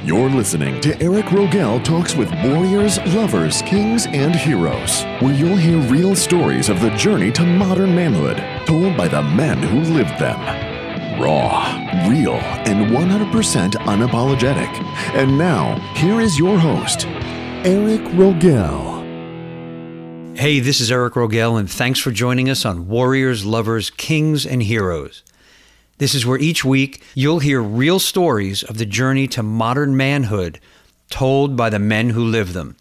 You're listening to Eric Rogel Talks with Warriors, Lovers, Kings, and Heroes, where you'll hear real stories of the journey to modern manhood, told by the men who lived them. Raw, real, and 100% unapologetic. And now, here is your host, Eric Rogel. Hey, this is Eric Rogel, and thanks for joining us on Warriors, Lovers, Kings, and Heroes. This is where each week you'll hear real stories of the journey to modern manhood told by the men who live them.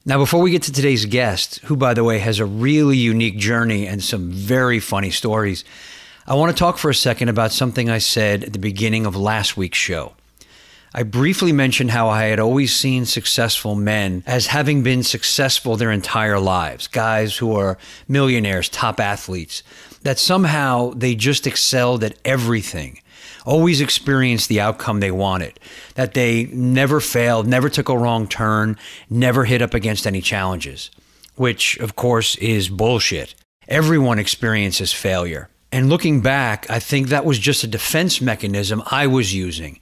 Now, before we get to today's guest, who, by the way, has a really unique journey and some very funny stories, I want to talk for a second about something I said at the beginning of last week's show. I briefly mentioned how I had always seen successful men as having been successful their entire lives, guys who are millionaires, top athletes, that somehow they just excelled at everything, always experienced the outcome they wanted, that they never failed, never took a wrong turn, never hit up against any challenges, which, of course, is bullshit. Everyone experiences failure. And looking back, I think that was just a defense mechanism I was using.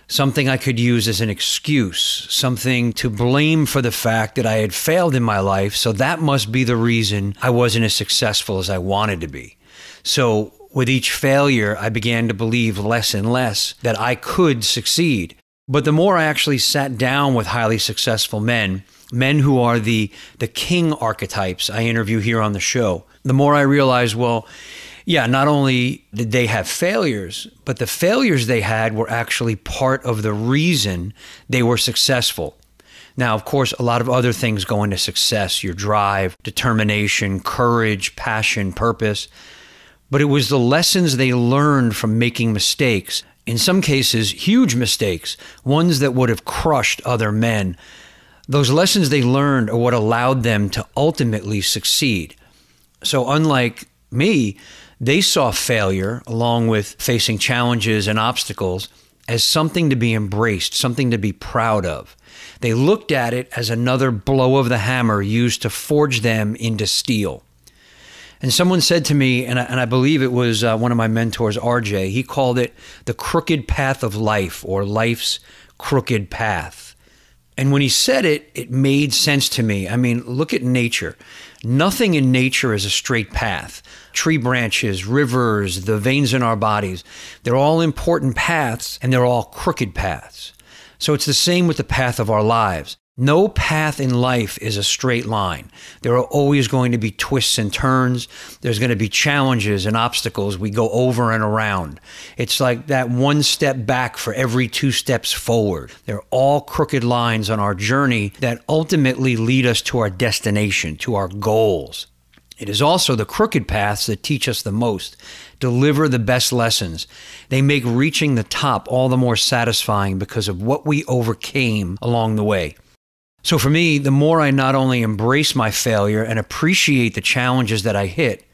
Something I could use as an excuse, something to blame for the fact that I had failed in my life, so that must be the reason I wasn't as successful as I wanted to be. So with each failure, I began to believe less and less that I could succeed. But the more I actually sat down with highly successful men who are the king archetypes I interview here on the show, the more I realized, well, yeah, not only did they have failures, but the failures they had were actually part of the reason they were successful. Now, of course, a lot of other things go into success, your drive, determination, courage, passion, purpose. But it was the lessons they learned from making mistakes, in some cases, huge mistakes, ones that would have crushed other men. Those lessons they learned are what allowed them to ultimately succeed. So unlike me, they saw failure, along with facing challenges and obstacles, as something to be embraced, something to be proud of. They looked at it as another blow of the hammer used to forge them into steel. And someone said to me, and I believe it was one of my mentors, RJ, he called it the crooked path of life, or life's crooked path. And when he said it, it made sense to me. I mean, look at nature. Nothing in nature is a straight path. Tree branches, rivers, the veins in our bodies, they're all important paths, and they're all crooked paths. So it's the same with the path of our lives. No path in life is a straight line. There are always going to be twists and turns. There's going to be challenges and obstacles we go over and around. It's like that one step back for every 2 steps forward. They're all crooked lines on our journey that ultimately lead us to our destination, to our goals. It is also the crooked paths that teach us the most, deliver the best lessons. They make reaching the top all the more satisfying because of what we overcame along the way. So for me, the more I not only embrace my failure and appreciate the challenges that I hit,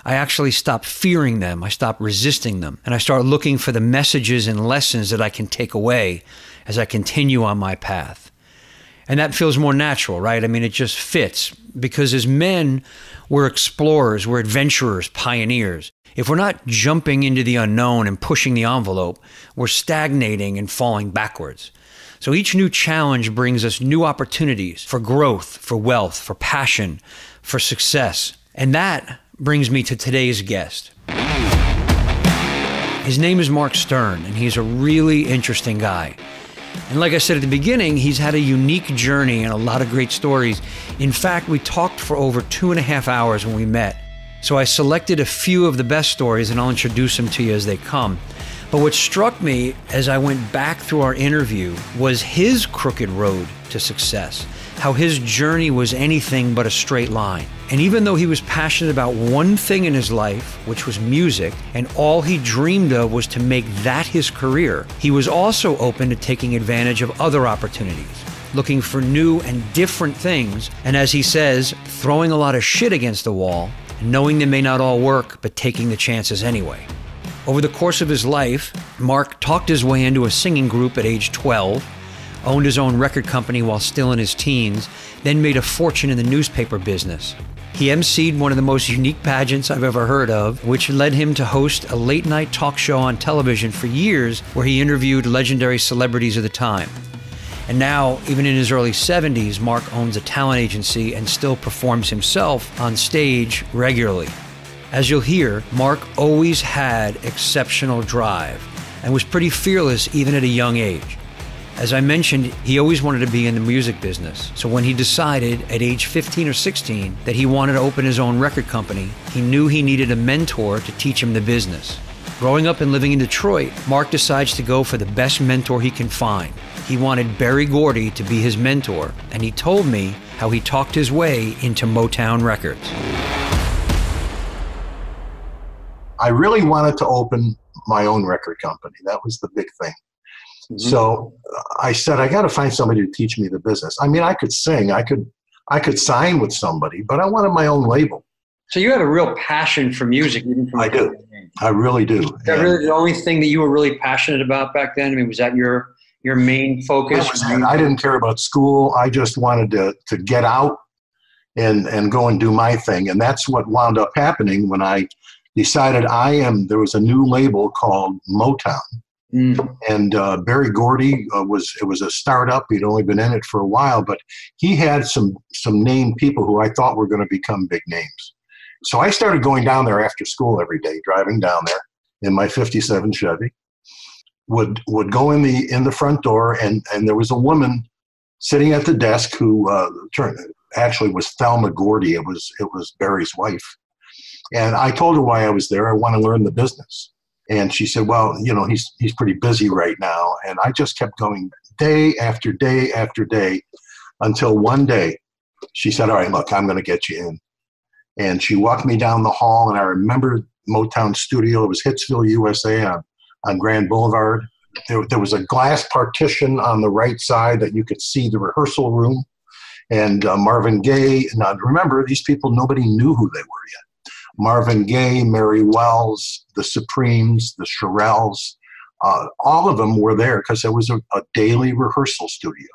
I actually stop fearing them, I stop resisting them, and I start looking for the messages and lessons that I can take away as I continue on my path. And that feels more natural, right? I mean, it just fits, because as men, we're explorers, we're adventurers, pioneers. If we're not jumping into the unknown and pushing the envelope, we're stagnating and falling backwards. So each new challenge brings us new opportunities for growth, for wealth, for passion, for success. And that brings me to today's guest. His name is Mark Stern, and he's a really interesting guy. And like I said at the beginning, he's had a unique journey and a lot of great stories. In fact, we talked for over 2.5 hours when we met. So I selected a few of the best stories, and I'll introduce them to you as they come. But what struck me as I went back through our interview was his crooked road to success, how his journey was anything but a straight line. And even though he was passionate about one thing in his life, which was music, and all he dreamed of was to make that his career, he was also open to taking advantage of other opportunities, looking for new and different things, and as he says, throwing a lot of shit against the wall, knowing they may not all work, but taking the chances anyway. Over the course of his life, Mark talked his way into a singing group at age 12, owned his own record company while still in his teens, then made a fortune in the newspaper business. He emceed one of the most unique pageants I've ever heard of, which led him to host a late-night talk show on television for years where he interviewed legendary celebrities of the time. And now, even in his early 70s, Mark owns a talent agency and still performs himself on stage regularly. As you'll hear, Mark always had exceptional drive and was pretty fearless even at a young age. As I mentioned, he always wanted to be in the music business. So when he decided at age 15 or 16 that he wanted to open his own record company, he knew he needed a mentor to teach him the business. Growing up and living in Detroit, Mark decides to go for the best mentor he can find. He wanted Berry Gordie to be his mentor, and he told me how he talked his way into Motown Records. I really wanted to open my own record company. That was the big thing. Mm-hmm. So I said, I got to find somebody to teach me the business. I mean, I could sing, I could sign with somebody, but I wanted my own label. So you had a real passion for music, even from I do. I really do. Is that really the only thing that you were really passionate about back then? I mean, was that your main focus? I didn't care about school. I just wanted to get out and go and do my thing. And that's what wound up happening when I decided there was a new label called Motown. Mm. And Berry Gordie it was a startup. He'd only been in it for a while, but he had some named people who I thought were going to become big names. So I started going down there after school every day, driving down there in my 57 Chevy. Would go in the front door, and there was a woman sitting at the desk who actually was Thelma Gordie. It was Berry's wife. And I told her why I was there. I want to learn the business. And she said, well, he's pretty busy right now. And I just kept going day after day after day until one day she said, all right, look, I'm going to get you in. And she walked me down the hall, and I remember Motown studio. It was Hitsville, USA on Grand Boulevard. There was a glass partition on the right side that you could see the rehearsal room. And Marvin Gaye, now remember, these people, nobody knew who they were yet. Marvin Gaye, Mary Wells, the Supremes, the Shirelles, all of them were there because there was a daily rehearsal studio.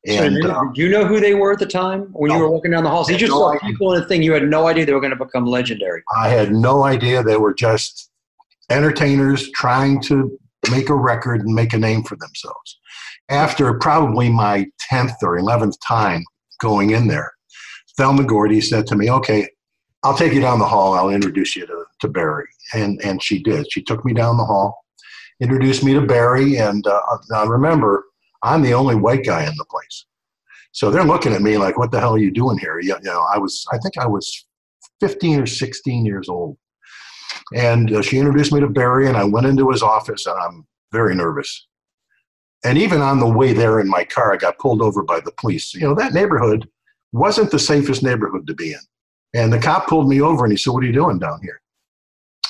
And so did you know who they were at the time when you were walking down the halls? You just saw people in the thing. You had no idea they were going to become legendary. I had no idea. They were just entertainers trying to make a record and make a name for themselves. After probably my 10th or 11th time going in there, Thelma Gordie said to me, okay, I'll take you down the hall. I'll introduce you to Berry. And she did. She took me down the hall, introduced me to Berry. And now remember, I'm the only white guy in the place. So they're looking at me like, what the hell are you doing here? I think I was 15 or 16 years old. And she introduced me to Berry, and I went into his office, and I'm very nervous. And even on the way there in my car, I got pulled over by the police. That neighborhood wasn't the safest neighborhood to be in. And the cop pulled me over, and he said, what are you doing down here?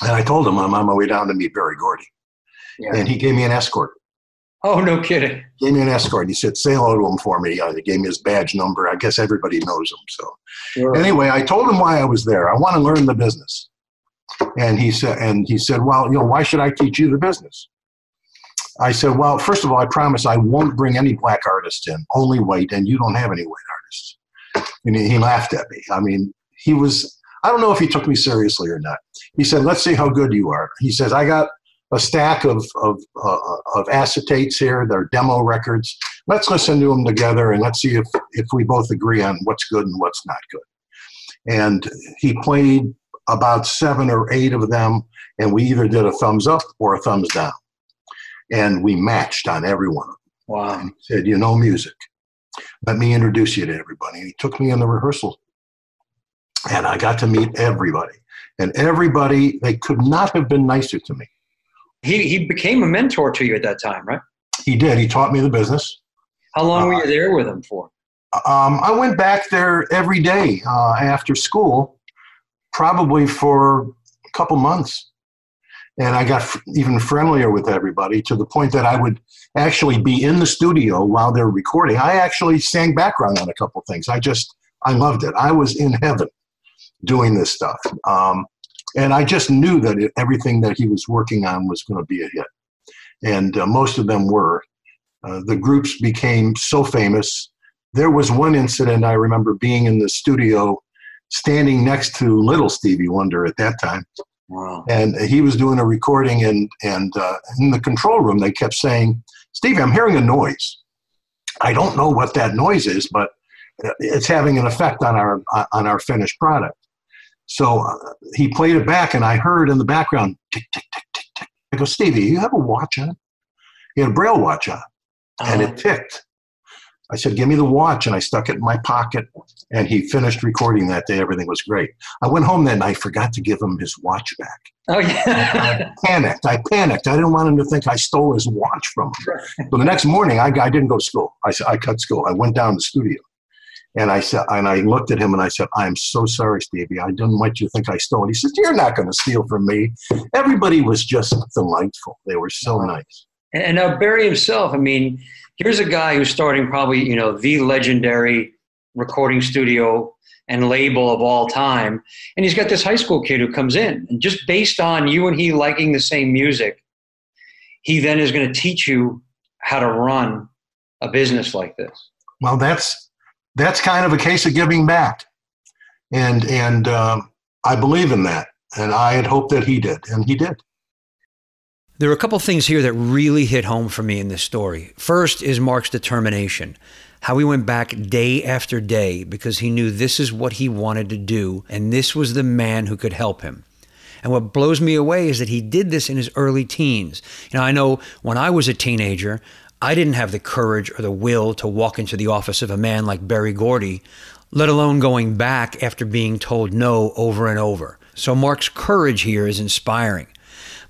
And I told him I'm on my way down to meet Berry Gordie. Yeah. And he gave me an escort. Oh, no kidding. Gave me an escort. He said, say hello to him for me. He gave me his badge number. I guess everybody knows him. So sure. Anyway, I told him why I was there. I want to learn the business. And he said, well, why should I teach you the business? I said, well, first of all, I promise I won't bring any black artists in, only white, and you don't have any white artists. And he laughed at me. I mean, I don't know if he took me seriously or not. He said, let's see how good you are. He says, I got a stack of acetates here. They're demo records. Let's listen to them together, and let's see if we both agree on what's good and what's not good. And he played about 7 or 8 of them, and we either did a thumbs up or a thumbs down. And we matched on every one of them. Wow. And he said, music. Let me introduce you to everybody. And he took me in the rehearsal. And I got to meet everybody. And everybody, they could not have been nicer to me. He became a mentor to you at that time, right? He did. He taught me the business. How long were you there with him for? I went back there every day after school, probably for a couple months. And I got even friendlier with everybody to the point that I would actually be in the studio while they're recording. I actually sang background on a couple things. I loved it. I was in heaven doing this stuff. And I just knew that everything that he was working on was going to be a hit. And most of them were. The groups became so famous. There was one incident I remember being in the studio standing next to little Stevie Wonder at that time. Wow. And he was doing a recording, and in the control room, they kept saying, Stevie, I'm hearing a noise. I don't know what that noise is, but it's having an effect on our finished product. So he played it back, and I heard in the background, tick, tick, tick, tick, tick. I go, Stevie, you have a watch on? He had a Braille watch on, and it ticked. I said, give me the watch, and I stuck it in my pocket, and he finished recording that day. Everything was great. I went home that night, forgot to give him his watch back. Oh, yeah. I panicked. I didn't want him to think I stole his watch from him. So the next morning, I didn't go to school. I cut school. I went down to the studio. And I said, and I looked at him and I said, I'm so sorry, Stevie. I didn't want you to think I stole it. He says, you're not going to steal from me. Everybody was just delightful. They were so nice. And now Berry himself, I mean, here's a guy who's starting probably, the legendary recording studio and label of all time. And he's got this high school kid who comes in. And just based on you and he liking the same music, he then is going to teach you how to run a business like this. Well, that's kind of a case of giving back. And I believe in that. And I had hoped that he did. And he did. There are a couple things here that really hit home for me in this story. First is Mark's determination, how he went back day after day because he knew this is what he wanted to do, and this was the man who could help him. And what blows me away is that he did this in his early teens. I know when I was a teenager, I didn't have the courage or the will to walk into the office of a man like Berry Gordie, let alone going back after being told no over and over. So Mark's courage here is inspiring.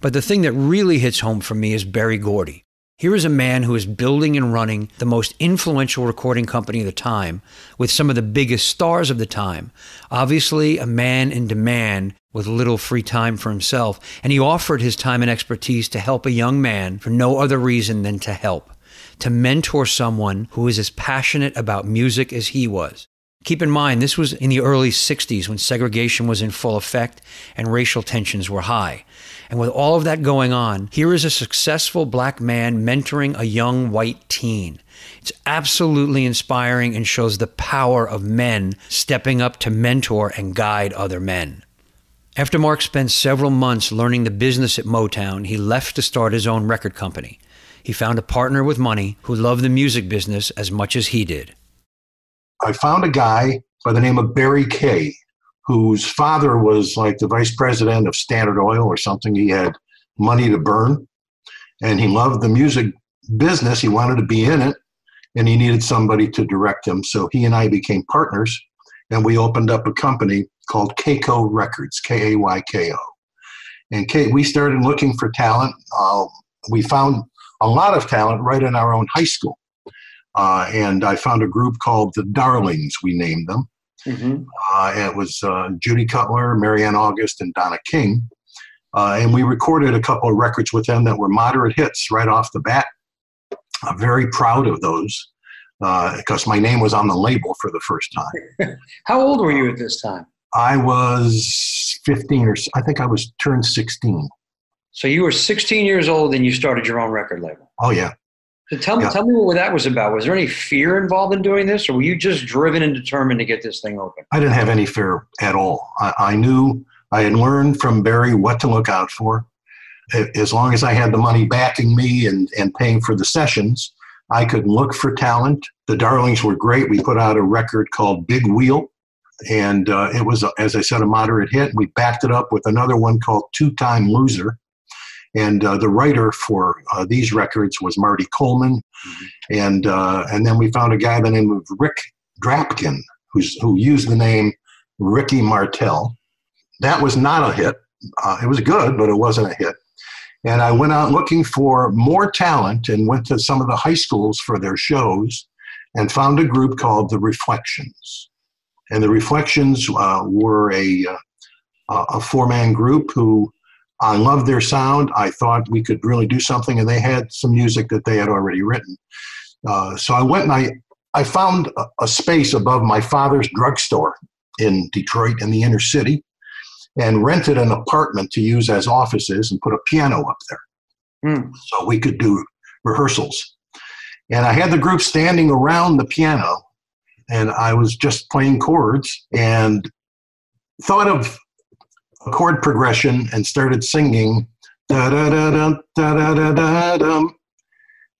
But the thing that really hits home for me is Berry Gordie. Here is a man who is building and running the most influential recording company of the time with some of the biggest stars of the time. Obviously, a man in demand with little free time for himself. And he offered his time and expertise to help a young man for no other reason than to help, to mentor someone who is as passionate about music as he was. Keep in mind, this was in the early 60s when segregation was in full effect and racial tensions were high. And with all of that going on, here is a successful black man mentoring a young white teen. It's absolutely inspiring and shows the power of men stepping up to mentor and guide other men. After Mark spent several months learning the business at Motown, he left to start his own record company. He found a partner with money who loved the music business as much as he did. I found a guy by the name of Berry Kay, whose father was like the vice president of Standard Oil or something. He had money to burn, and he loved the music business. He wanted to be in it, and he needed somebody to direct him. So he and I became partners, and we opened up a company called Kayko Records, K-A-Y-K-O. And we started looking for talent. We found a lot of talent right in our own high school. And I found a group called the Darlings, we named them. Mm-hmm. It was Judy Cutler, Marianne August, and Donna King. And we recorded a couple of records with them that were moderate hits right off the bat. I'm very proud of those because my name was on the label for the first time. How old were you at this time? I was 15 or I think I was turned 16. So you were 16 years old and you started your own record label. Oh, yeah. So tell me what that was about. Was there any fear involved in doing this, or were you just driven and determined to get this thing open? I didn't have any fear at all. I knew I had learned from Berry what to look out for. As long as I had the money backing me and paying for the sessions, I could look for talent. The Darlings were great. We put out a record called Big Wheel, and it was, as I said, a moderate hit. We backed it up with another one called Two-Time Loser. And the writer for these records was Marty Coleman. Mm-hmm. And then we found a guy by the name of Rick Drapkin, who used the name Ricky Martel. That was not a hit. It was good, but it wasn't a hit. And I went out looking for more talent and went to some of the high schools for their shows and found a group called the Reflections. And the Reflections were a four-man group who I loved their sound. I thought we could really do something, and they had some music that they had already written. So I went and I found a space above my father's drugstore in Detroit in the inner city and rented an apartment to use as offices and put a piano up there so we could do rehearsals. And I had the group standing around the piano, and I was just playing chords and thought of a chord progression and started singing da da da da da da da da.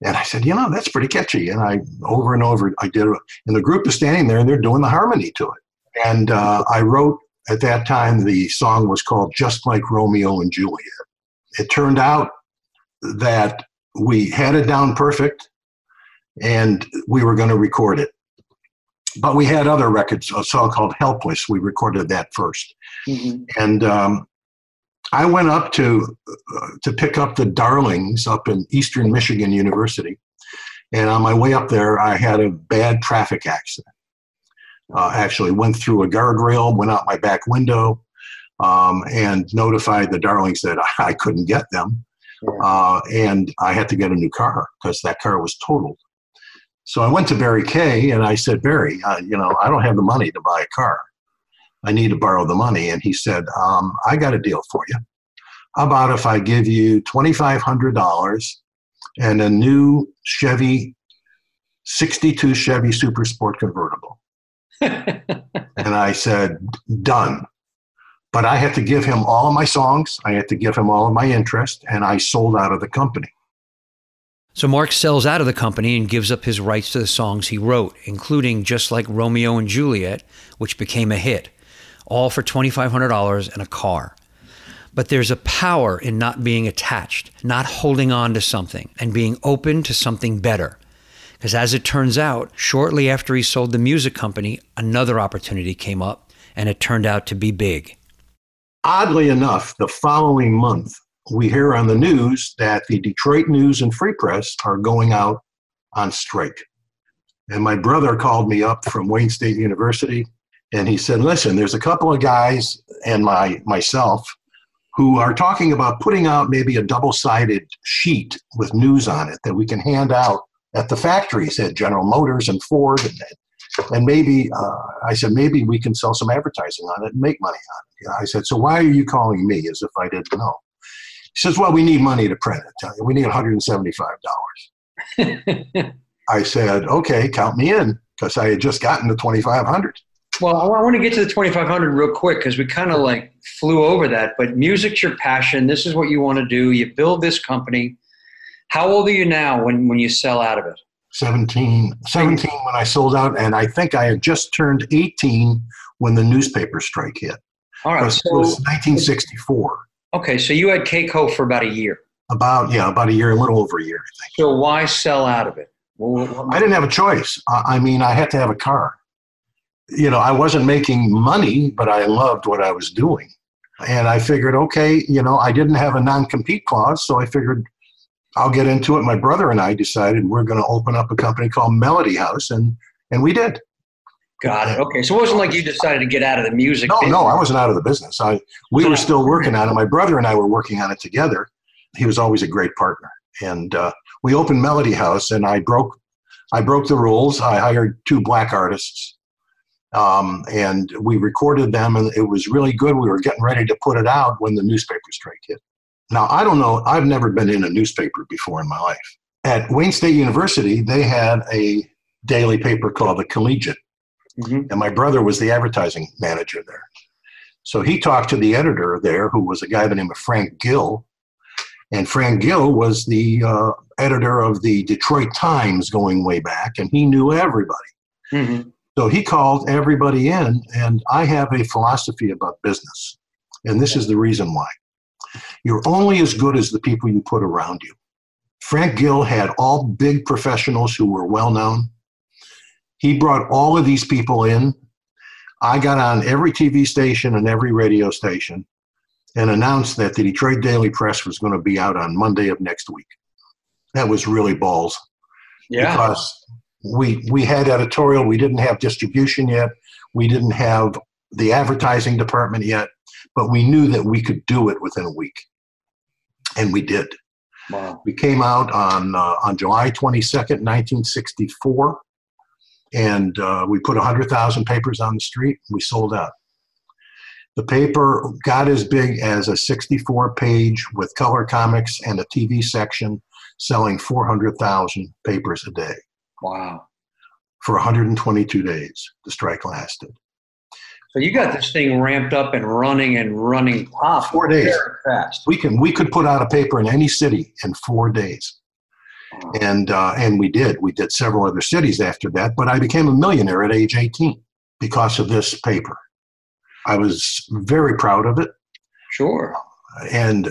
And I said, that's pretty catchy. And I, over and over, I did it. And the group is standing there and they're doing the harmony to it. And I wrote, at that time, the song was called Just Like Romeo and Juliet. It turned out that we had it down perfect and we were going to record it. But we had other records, a song called Helpless. We recorded that first. Mm-hmm. And I went up to pick up the Darlings up in Eastern Michigan University. And on my way up there, I had a bad traffic accident. Actually went through a guardrail, went out my back window, and notified the Darlings that I couldn't get them. Yeah. And I had to get a new car because that car was totaled. So I went to Barry Kay and I said, Barry, I don't have the money to buy a car. I need to borrow the money. And he said, I got a deal for you. How about if I give you $2,500 and a new Chevy, 62 Chevy Super Sport convertible? And I said, done. But I had to give him all of my songs. I had to give him all of my interest, and I sold out of the company. So Mark sells out of the company and gives up his rights to the songs he wrote, including Just Like Romeo and Juliet, which became a hit, all for $2,500 and a car. But there's a power in not being attached, not holding on to something, and being open to something better. Because as it turns out, shortly after he sold the music company, another opportunity came up, and it turned out to be big. Oddly enough, the following month, we hear on the news that the Detroit News and Free Press are going out on strike. And my brother called me up from Wayne State University, and he said, listen, there's a couple of guys and myself who are talking about putting out maybe a double-sided sheet with news on it that we can hand out at the factories at General Motors and Ford. And maybe, I said, maybe we can sell some advertising on it and make money on it. I said, so why are you calling me? As if I didn't know. He says, well, we need money to print it. We need $175. I said, okay, count me in, because I had just gotten the $2,500. Well, I want to get to the $2,500 real quick because we kind of like flew over that. But music's your passion. This is what you want to do. You build this company. How old are you now when you sell out of it? 17 when I sold out, and I think I had just turned 18 when the newspaper strike hit. All right, so it was 1964. Okay, so you had Keiko for about a year. About a year, a little over a year, I think. So why sell out of it? I didn't have a choice. I mean, I had to have a car. I wasn't making money, but I loved what I was doing. And I figured, okay, I didn't have a non-compete clause, so I figured I'll get into it. My brother and I decided we're going to open up a company called Melody House, and we did. Got it. Okay, so it wasn't like you decided to get out of the music business. No, I wasn't out of the business. We were still working on it. My brother and I were working on it together. He was always a great partner. And we opened Melody House, and I broke the rules. I hired 2 black artists, and we recorded them, and it was really good. We were getting ready to put it out when the newspaper strike hit. Now, I don't know. I've never been in a newspaper before in my life. At Wayne State University, they had a daily paper called The Collegiate, and my brother was the advertising manager there. So he talked to the editor there, who was a guy by the name of Frank Gill, and Frank Gill was the editor of the Detroit Times going way back, and he knew everybody. Mm-hmm. So he called everybody in, and I have a philosophy about business, and this is the reason why. You're only as good as the people you put around you. Frank Gill had all big professionals who were well-known. He brought all of these people in. I got on every TV station and every radio station and announced that the Detroit Daily Press was going to be out on Monday of next week. That was really balls. Yeah. Because we had editorial. We didn't have distribution yet. We didn't have the advertising department yet. But we knew that we could do it within a week, and we did. Wow. We came out on July 22nd, 1964, and we put 100,000 papers on the street, and we sold out. The paper got as big as a 64-page with color comics and a TV section, selling 400,000 papers a day. Wow. For 122 days, the strike lasted. So you got this thing ramped up and running 4 days. Very fast. We could put out a paper in any city in 4 days. And we did several other cities after that, but I became a millionaire at age 18 because of this paper. I was very proud of it. Sure. And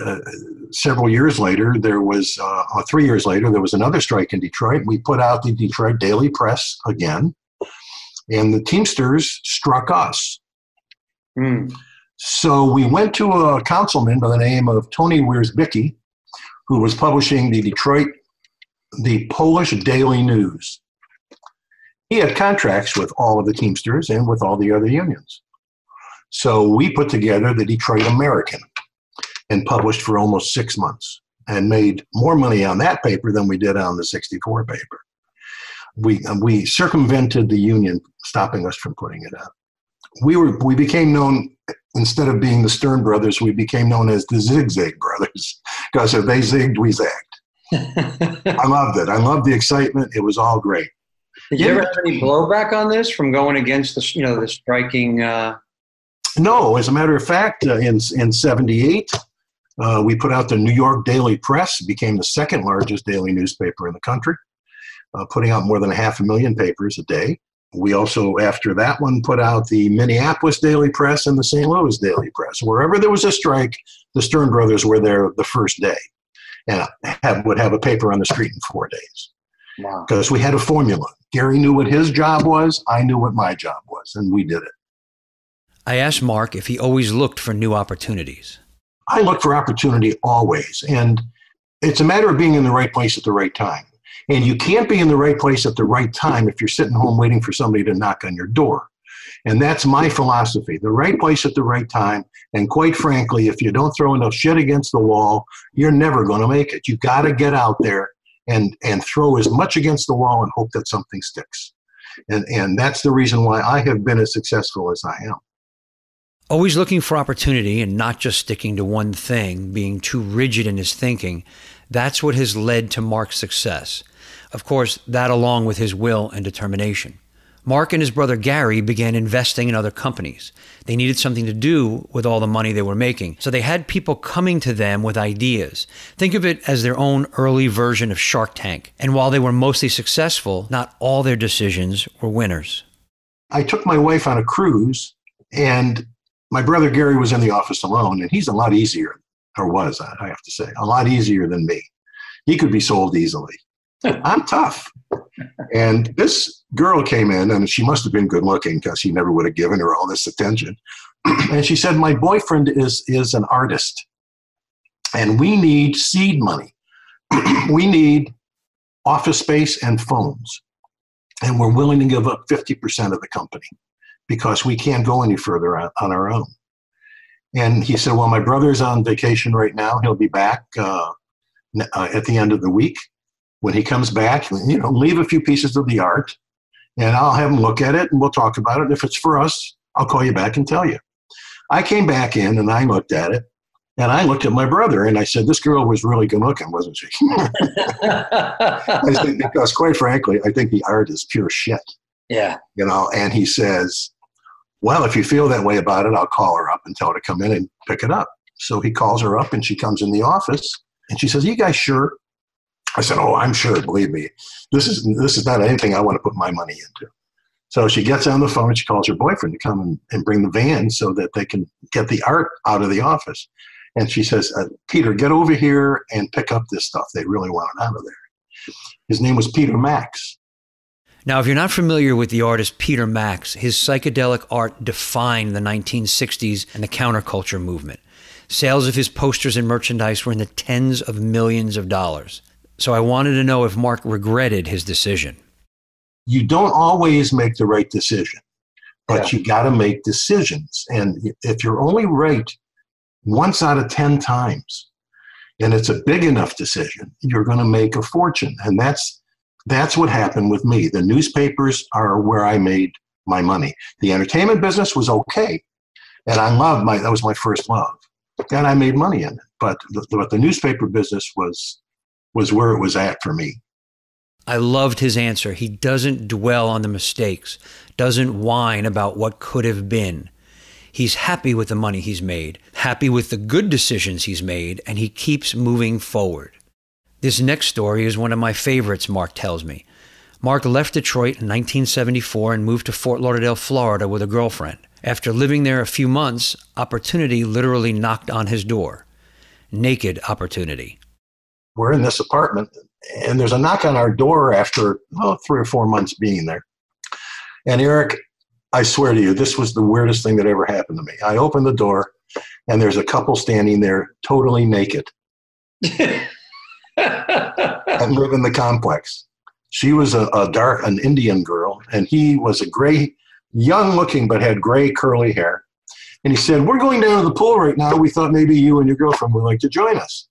several years later, there was 3 years later, there was another strike in Detroit. We put out the Detroit Daily Press again, and the Teamsters struck us. So we went to a councilman by the name of Tony Wierzbicki, who was publishing the Polish Daily News. He had contracts with all of the Teamsters and with all the other unions. So we put together the Detroit American and published for almost 6 months and made more money on that paper than we did on the 64 paper. We circumvented the union stopping us from putting it out. We became known, instead of being the Stern Brothers, we became known as the Zigzag Brothers, because if they zigged, we zagged. I loved it. I loved the excitement. It was all great. Did you ever have any blowback on this from going against the striking? No, as a matter of fact, in 78, we put out the New York Daily Press, became the second largest daily newspaper in the country, putting out more than 500,000 papers a day. We also, after that one, put out the Minneapolis Daily Press and the St. Louis Daily Press. Wherever there was a strike, the Stern Brothers were there the first day and would have a paper on the street in 4 days. Wow. Because we had a formula. Gary knew what his job was. I knew what my job was, and we did it. I asked Mark if he always looked for new opportunities. I look for opportunity always, and it's a matter of being in the right place at the right time. And you can't be in the right place at the right time if you're sitting home waiting for somebody to knock on your door. And that's my philosophy, the right place at the right time. And quite frankly, if you don't throw enough shit against the wall, you're never going to make it. You got to get out there and throw as much against the wall and hope that something sticks. And that's the reason why I have been as successful as I am. Always looking for opportunity and not just sticking to one thing, being too rigid in his thinking, that's what has led to Mark's success. Of course, that along with his will and determination. Mark and his brother Gary began investing in other companies. They needed something to do with all the money they were making, so they had people coming to them with ideas. Think of it as their own early version of Shark Tank. And while they were mostly successful, not all their decisions were winners. I took my wife on a cruise, and my brother Gary was in the office alone, and he's a lot easier, or was, I have to say, a lot easier than me. He could be sold easily. I'm tough. And this girl came in, and she must have been good looking because he never would have given her all this attention. And she said, my boyfriend is an artist, and we need seed money. We need office space and phones. And we're willing to give up 50% of the company because we can't go any further on our own. And he said, well, my brother's on vacation right now. He'll be back at the end of the week. When he comes back, leave a few pieces of the art, and I'll have him look at it, and we'll talk about it. If it's for us, I'll call you back and tell you. I came back in, and I looked at it, and I looked at my brother, and I said, this girl was really good looking, wasn't she? I think, because quite frankly, I think the art is pure shit. Yeah. And he says, well, if you feel that way about it, I'll call her up and tell her to come in and pick it up. So he calls her up, and she comes in the office, and she says, are you guys sure? I said, oh, I'm sure, believe me. This is not anything I want to put my money into. So she gets on the phone, and she calls her boyfriend to come and bring the van so that they can get the art out of the office. And she says, Peter, get over here and pick up this stuff. They really want it out of there. His name was Peter Max. Now, if you're not familiar with the artist Peter Max, his psychedelic art defined the 1960s and the counterculture movement. Sales of his posters and merchandise were in the tens of millions of dollars. So I wanted to know if Mark regretted his decision. You don't always make the right decision, but you got to make decisions. And if you're only right once out of 10 times, and it's a big enough decision, you're going to make a fortune. And that's what happened with me. The newspapers are where I made my money. The entertainment business was okay, and I loved that was my first love, and I made money in it. But the newspaper business was where it was at for me. I loved his answer. He doesn't dwell on the mistakes, doesn't whine about what could have been. He's happy with the money he's made, happy with the good decisions he's made, and he keeps moving forward. This next story is one of my favorites, Mark tells me. Mark left Detroit in 1974 and moved to Fort Lauderdale, Florida with a girlfriend. After living there a few months, opportunity literally knocked on his door. Naked opportunity. We're in this apartment, and there's a knock on our door after 3 or 4 months being there. And Eric, I swear to you, this was the weirdest thing that ever happened to me. I opened the door, and there's a couple standing there totally naked. And live in the complex. She was an Indian girl, and he was a gray, young looking, but had gray curly hair. And he said, "We're going down to the pool right now. We thought maybe you and your girlfriend would like to join us."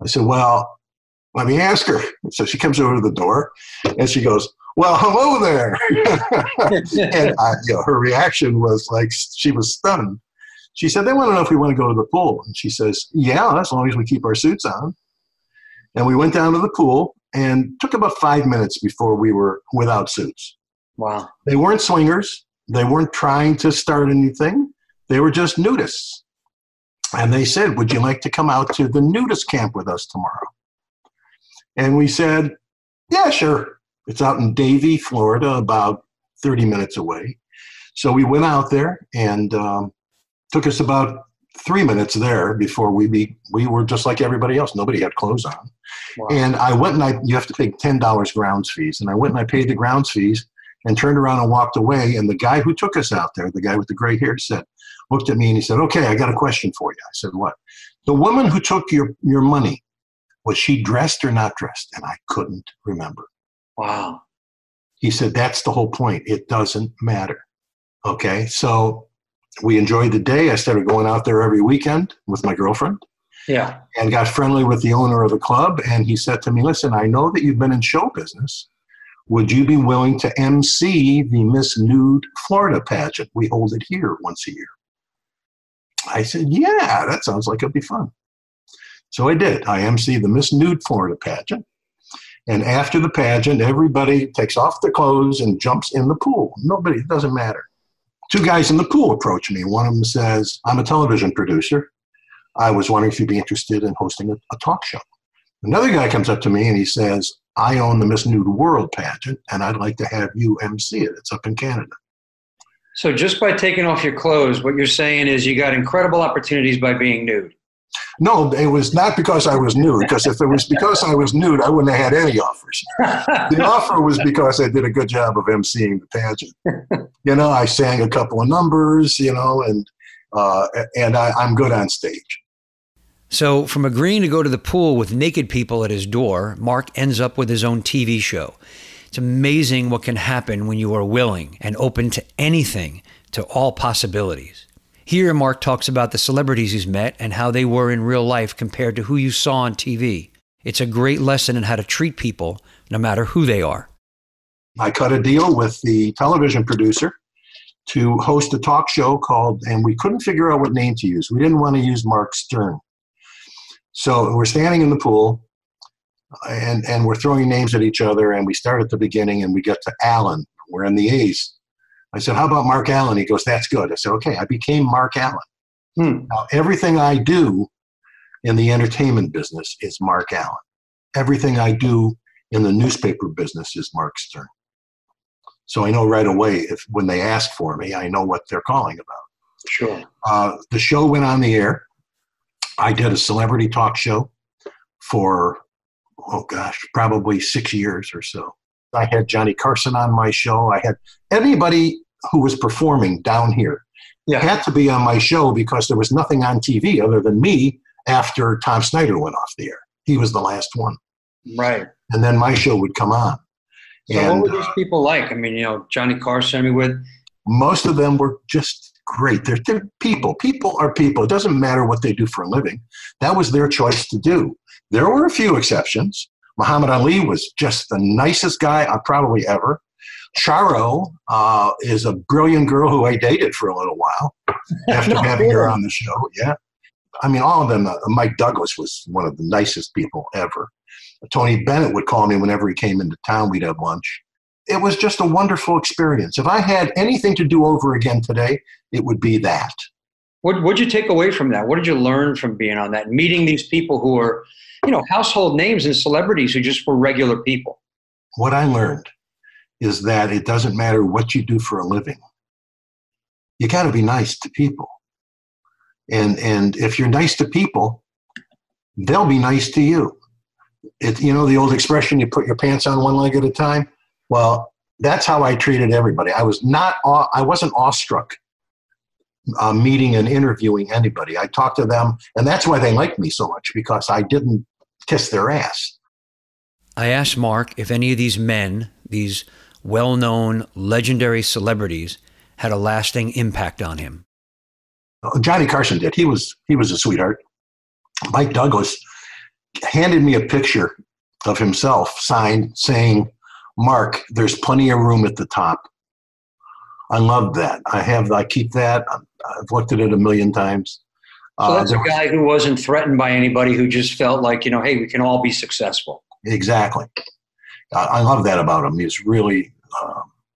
I said, "Well, let me ask her." So she comes over to the door, and she goes, "Well, hello there." And her reaction was like she was stunned. She said, "They want to know if we want to go to the pool." And she says, "Yeah, as long as we keep our suits on." And we went down to the pool, and took about 5 minutes before we were without suits. Wow. They weren't swingers. They weren't trying to start anything. They were just nudists. And they said, "Would you like to come out to the nudist camp with us tomorrow?" And we said, "Yeah, sure." It's out in Davie, Florida, about 30 minutes away. So we went out there, and took us about 3 minutes there before we were just like everybody else. Nobody had clothes on. Wow. And I went and you have to pay $10 grounds fees. And I went and I paid the grounds fees and turned around and walked away. And the guy who took us out there, the guy with the gray hair, looked at me and he said, "Okay, I got a question for you." I said, "What?" "The woman who took your money, was she dressed or not dressed?" And I couldn't remember. Wow. He said, "That's the whole point. It doesn't matter." Okay, so we enjoyed the day. I started going out there every weekend with my girlfriend. Yeah. And got friendly with the owner of the club. And he said to me, "Listen, I know that you've been in show business. Would you be willing to MC the Miss Nude Florida pageant? We hold it here once a year." I said, "Yeah, that sounds like it'd be fun." So I did. I MC the Miss Nude Florida pageant. And after the pageant, everybody takes off their clothes and jumps in the pool. Nobody, it doesn't matter. 2 guys in the pool approach me. One of them says, "I'm a television producer. I was wondering if you'd be interested in hosting a talk show." Another guy comes up to me and he says, "I own the Miss Nude World pageant, and I'd like to have you MC it. It's up in Canada." So just by taking off your clothes, what you're saying is you got incredible opportunities by being nude. No, it was not because I was nude, because if it was because I was nude, I wouldn't have had any offers. The offer was because I did a good job of emceeing the pageant. I sang a couple of numbers, and I'm good on stage. So from agreeing to go to the pool with naked people at his door, Mark ends up with his own TV show. It's amazing what can happen when you are willing and open to anything, to all possibilities. Here, Mark talks about the celebrities he's met and how they were in real life compared to who you saw on TV. It's a great lesson in how to treat people, no matter who they are. I cut a deal with the television producer to host a talk show and we couldn't figure out what name to use. We didn't want to use Mark Stern. So we're standing in the pool, and we're throwing names at each other, and we start at the beginning, and we get to Allen. We're in the A's. I said, "How about Mark Allen?" He goes, "That's good." I said, "Okay." I became Mark Allen. Now, everything I do in the entertainment business is Mark Allen. Everything I do in the newspaper business is Mark Stern. So I know right away when they ask for me, I know what they're calling about. Sure. The show went on the air. I did a celebrity talk show for, probably 6 years or so. I had Johnny Carson on my show. I had anybody who was performing down here had to be on my show because there was nothing on TV other than me after Tom Snyder went off the air. He was the last one. Right. And then my show would come on. So what were these people like? I mean, Johnny Carson, most of them were just great. They're people. People are people. It doesn't matter what they do for a living. That was their choice to do. There were a few exceptions. Muhammad Ali was just the nicest guy probably ever. Charo is a brilliant girl who I dated for a little while after having her on the show. Yeah. I mean, all of them. Mike Douglas was one of the nicest people ever. Tony Bennett would call me whenever he came into town. We'd have lunch. It was just a wonderful experience. If I had anything to do over again today, it would be that. What'd you take away from that? What did you learn from being on that? Meeting these people who are household names and celebrities who just were regular people. What I learned is that it doesn't matter what you do for a living. You got to be nice to people. And if you're nice to people, they'll be nice to you. The old expression, you put your pants on one leg at a time. Well, that's how I treated everybody. I wasn't awestruck meeting and interviewing anybody. I talked to them, and that's why they liked me so much, because I didn't kiss their ass. I asked Mark if any of these men, these well-known, legendary celebrities, had a lasting impact on him. Johnny Carson did. He was a sweetheart. Mike Douglas handed me a picture of himself signed saying, "Mark, there's plenty of room at the top." I love that. I keep that. I've looked at it a million times. So that's a guy who wasn't threatened by anybody, who just felt like, hey, we can all be successful. Exactly. I love that about him. He's really,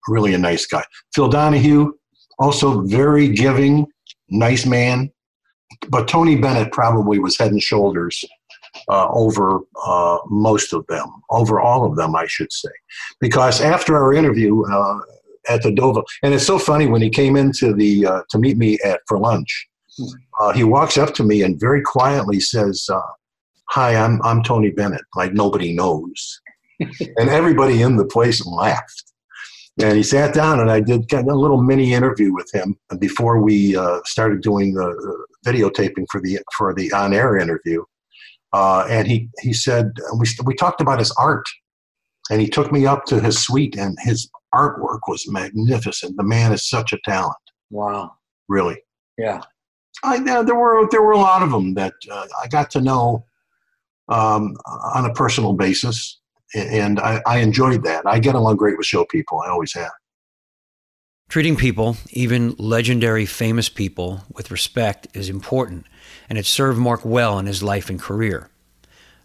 really a nice guy. Phil Donahue, also very giving, nice man. But Tony Bennett probably was head and shoulders over most of them, over all of them, I should say. Because after our interview at the Deauville, and it's so funny, when he came into to meet me for lunch, he walks up to me and very quietly says, "Hi, I'm Tony Bennett," like nobody knows. And everybody in the place laughed. And he sat down, and I did kind of a little mini interview with him before we started doing the videotaping for the on-air interview. And he said, we talked about his art, and he took me up to his suite, and his artwork was magnificent. The man is such a talent. Wow. Really. Yeah. There were a lot of them that I got to know on a personal basis, and I enjoyed that. I get along great with show people. I always have. Treating people, even legendary famous people, with respect is important, and it served Mark well in his life and career.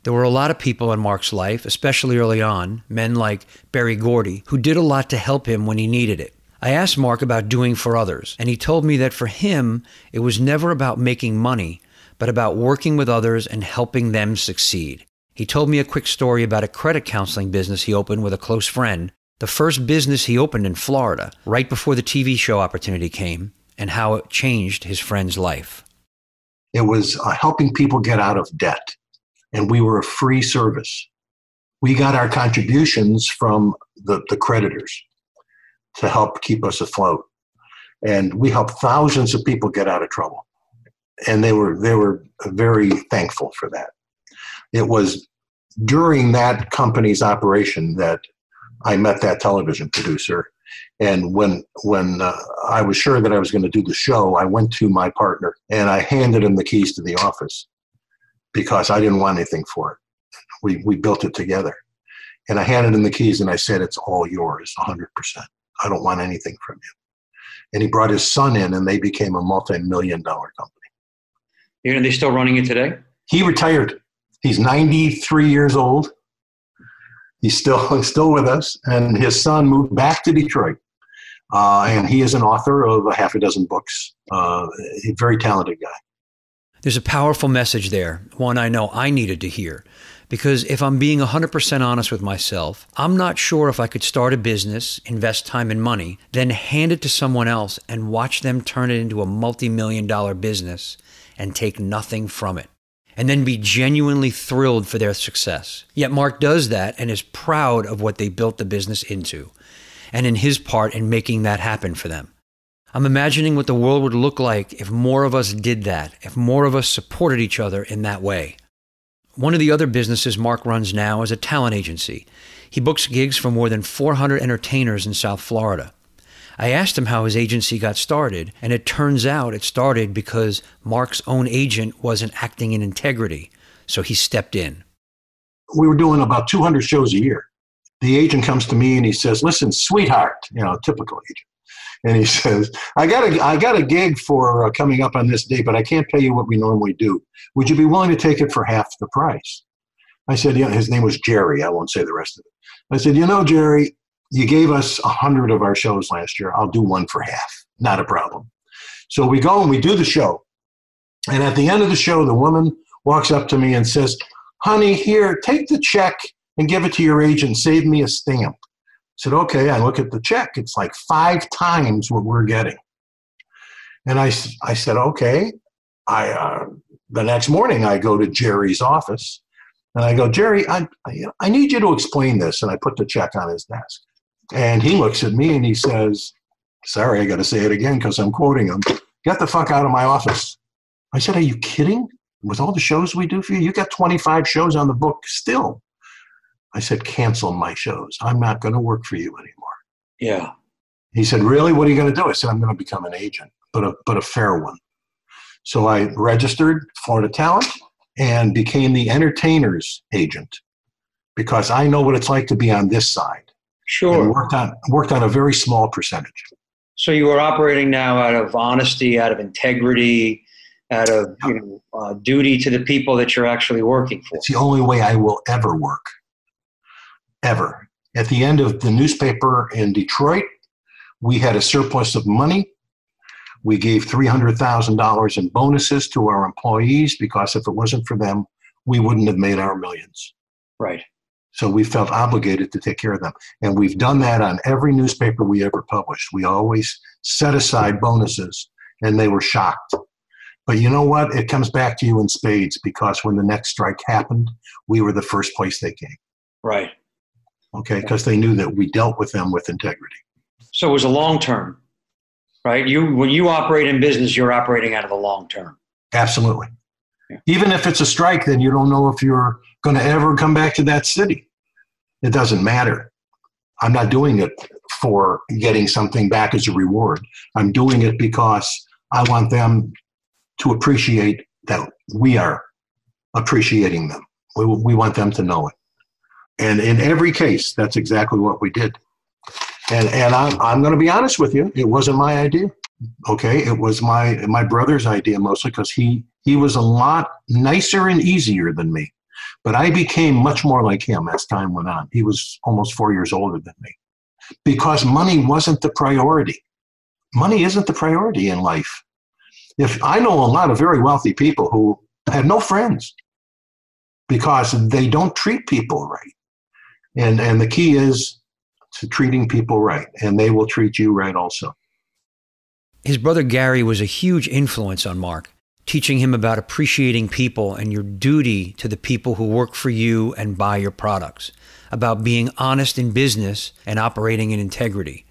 There were a lot of people in Mark's life, especially early on, men like Berry Gordie, who did a lot to help him when he needed it. I asked Mark about doing for others, and he told me that for him, it was never about making money, but about working with others and helping them succeed. He told me a quick story about a credit counseling business he opened with a close friend, the first business he opened in Florida, right before the TV show opportunity came, and how it changed his friend's life. It was helping people get out of debt, and we were a free service. We got our contributions from the creditors to help keep us afloat. And we helped thousands of people get out of trouble. And they were very thankful for that. It was during that company's operation that I met that television producer. And when I was sure that I was going to do the show, I went to my partner and I handed him the keys to the office because I didn't want anything for it. We built it together. And I handed him the keys and I said, "It's all yours, 100%. I don't want anything from you." And he brought his son in, and they became a multi-million-dollar company. Are they still running it today? He retired. He's 93 years old. He's still with us, and his son moved back to Detroit. And he is an author of a half a dozen books. A very talented guy. There's a powerful message there, one I know I needed to hear. Because if I'm being 100% honest with myself, I'm not sure if I could start a business, invest time and money, then hand it to someone else and watch them turn it into a multi-million-dollar business and take nothing from it, and then be genuinely thrilled for their success. Yet Mark does that and is proud of what they built the business into, and in his part in making that happen for them. I'm imagining what the world would look like if more of us did that, if more of us supported each other in that way. One of the other businesses Mark runs now is a talent agency. He books gigs for more than 400 entertainers in South Florida. I asked him how his agency got started, and it turns out it started because Mark's own agent wasn't acting in integrity, so he stepped in. We were doing about 200 shows a year. The agent comes to me and he says, "Listen, sweetheart," typical agent. And he says, I got a gig for coming up on this date, but I can't pay you what we normally do. Would you be willing to take it for half the price? I said, his name was Jerry. I won't say the rest of it. I said, Jerry, you gave us 100 of our shows last year. I'll do one for half. Not a problem. So we go and we do the show. And at the end of the show, the woman walks up to me and says, honey, here, take the check and give it to your agent. Save me a stamp. I said, okay. I look at the check. It's like 5 times what we're getting. And I said, okay. The next morning, I go to Jerry's office, and I go, Jerry, I need you to explain this. And I put the check on his desk. And he looks at me, and he says, sorry, I got to say it again because I'm quoting him. Get the fuck out of my office. I said, are you kidding? With all the shows we do for you, you got 25 shows on the book still. I said, cancel my shows. I'm not going to work for you anymore. Yeah. He said, really? What are you going to do? I said, I'm going to become an agent, but a fair one. So I registered Florida Talent and became the entertainer's agent because I know what it's like to be on this side. Sure. And worked on a very small percentage. So you are operating now out of honesty, out of integrity, out of duty to the people that you're actually working for. It's the only way I will ever work, ever. At the end of the newspaper in Detroit, we had a surplus of money. We gave $300,000 in bonuses to our employees because if it wasn't for them, we wouldn't have made our millions. Right. So we felt obligated to take care of them. And we've done that on every newspaper we ever published. We always set aside bonuses, and they were shocked. But you know what? It comes back to you in spades because when the next strike happened, we were the first place they came. Right. Okay, because they knew that we dealt with them with integrity. So it was a long term, right? When you operate in business, you're operating out of the long term. Absolutely. Yeah. Even if it's a strike, then you don't know if you're going to ever come back to that city. It doesn't matter. I'm not doing it for getting something back as a reward. I'm doing it because I want them to appreciate that we are appreciating them. We want them to know it. And in every case, that's exactly what we did. And I'm going to be honest with you. It wasn't my idea. Okay. It was my brother's idea mostly because he was a lot nicer and easier than me. But I became much more like him as time went on. He was almost 4 years older than me because money wasn't the priority. Money isn't the priority in life. If I know a lot of very wealthy people who have no friends because they don't treat people right. And the key is to treating people right, and they will treat you right also. His brother Gary was a huge influence on Mark, teaching him about appreciating people and your duty to the people who work for you and buy your products, about being honest in business and operating in integrity.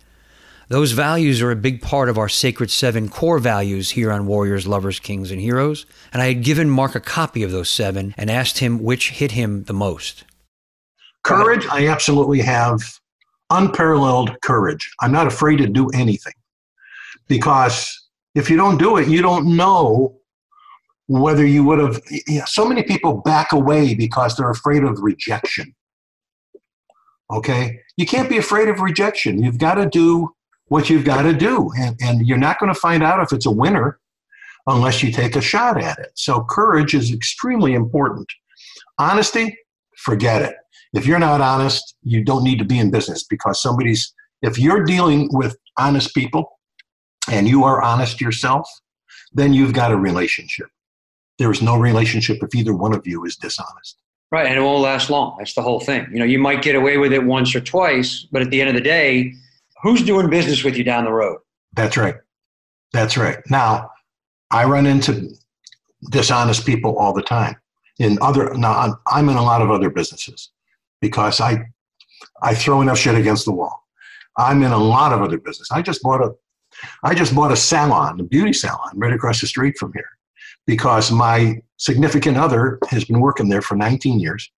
Those values are a big part of our Sacred 7 core values here on Warriors, Lovers, Kings, and Heroes, and I had given Mark a copy of those 7 and asked him which hit him the most. Courage, I absolutely have unparalleled courage. I'm not afraid to do anything because if you don't do it, you don't know whether you would have. So many people back away because they're afraid of rejection. Okay? You can't be afraid of rejection. You've got to do what you've got to do. And you're not going to find out if it's a winner unless you take a shot at it. So courage is extremely important. Honesty, forget it. If you're not honest, you don't need to be in business because if you're dealing with honest people and you are honest yourself, then you've got a relationship. There is no relationship if either one of you is dishonest. Right, and it won't last long. That's the whole thing. You might get away with it once or twice, but at the end of the day, who's doing business with you down the road? That's right. That's right. Now, I run into dishonest people all the time. I'm in a lot of other businesses because I throw enough shit against the wall. I'm in a lot of other business. I just bought a salon, a beauty salon right across the street from here because my significant other has been working there for 19 years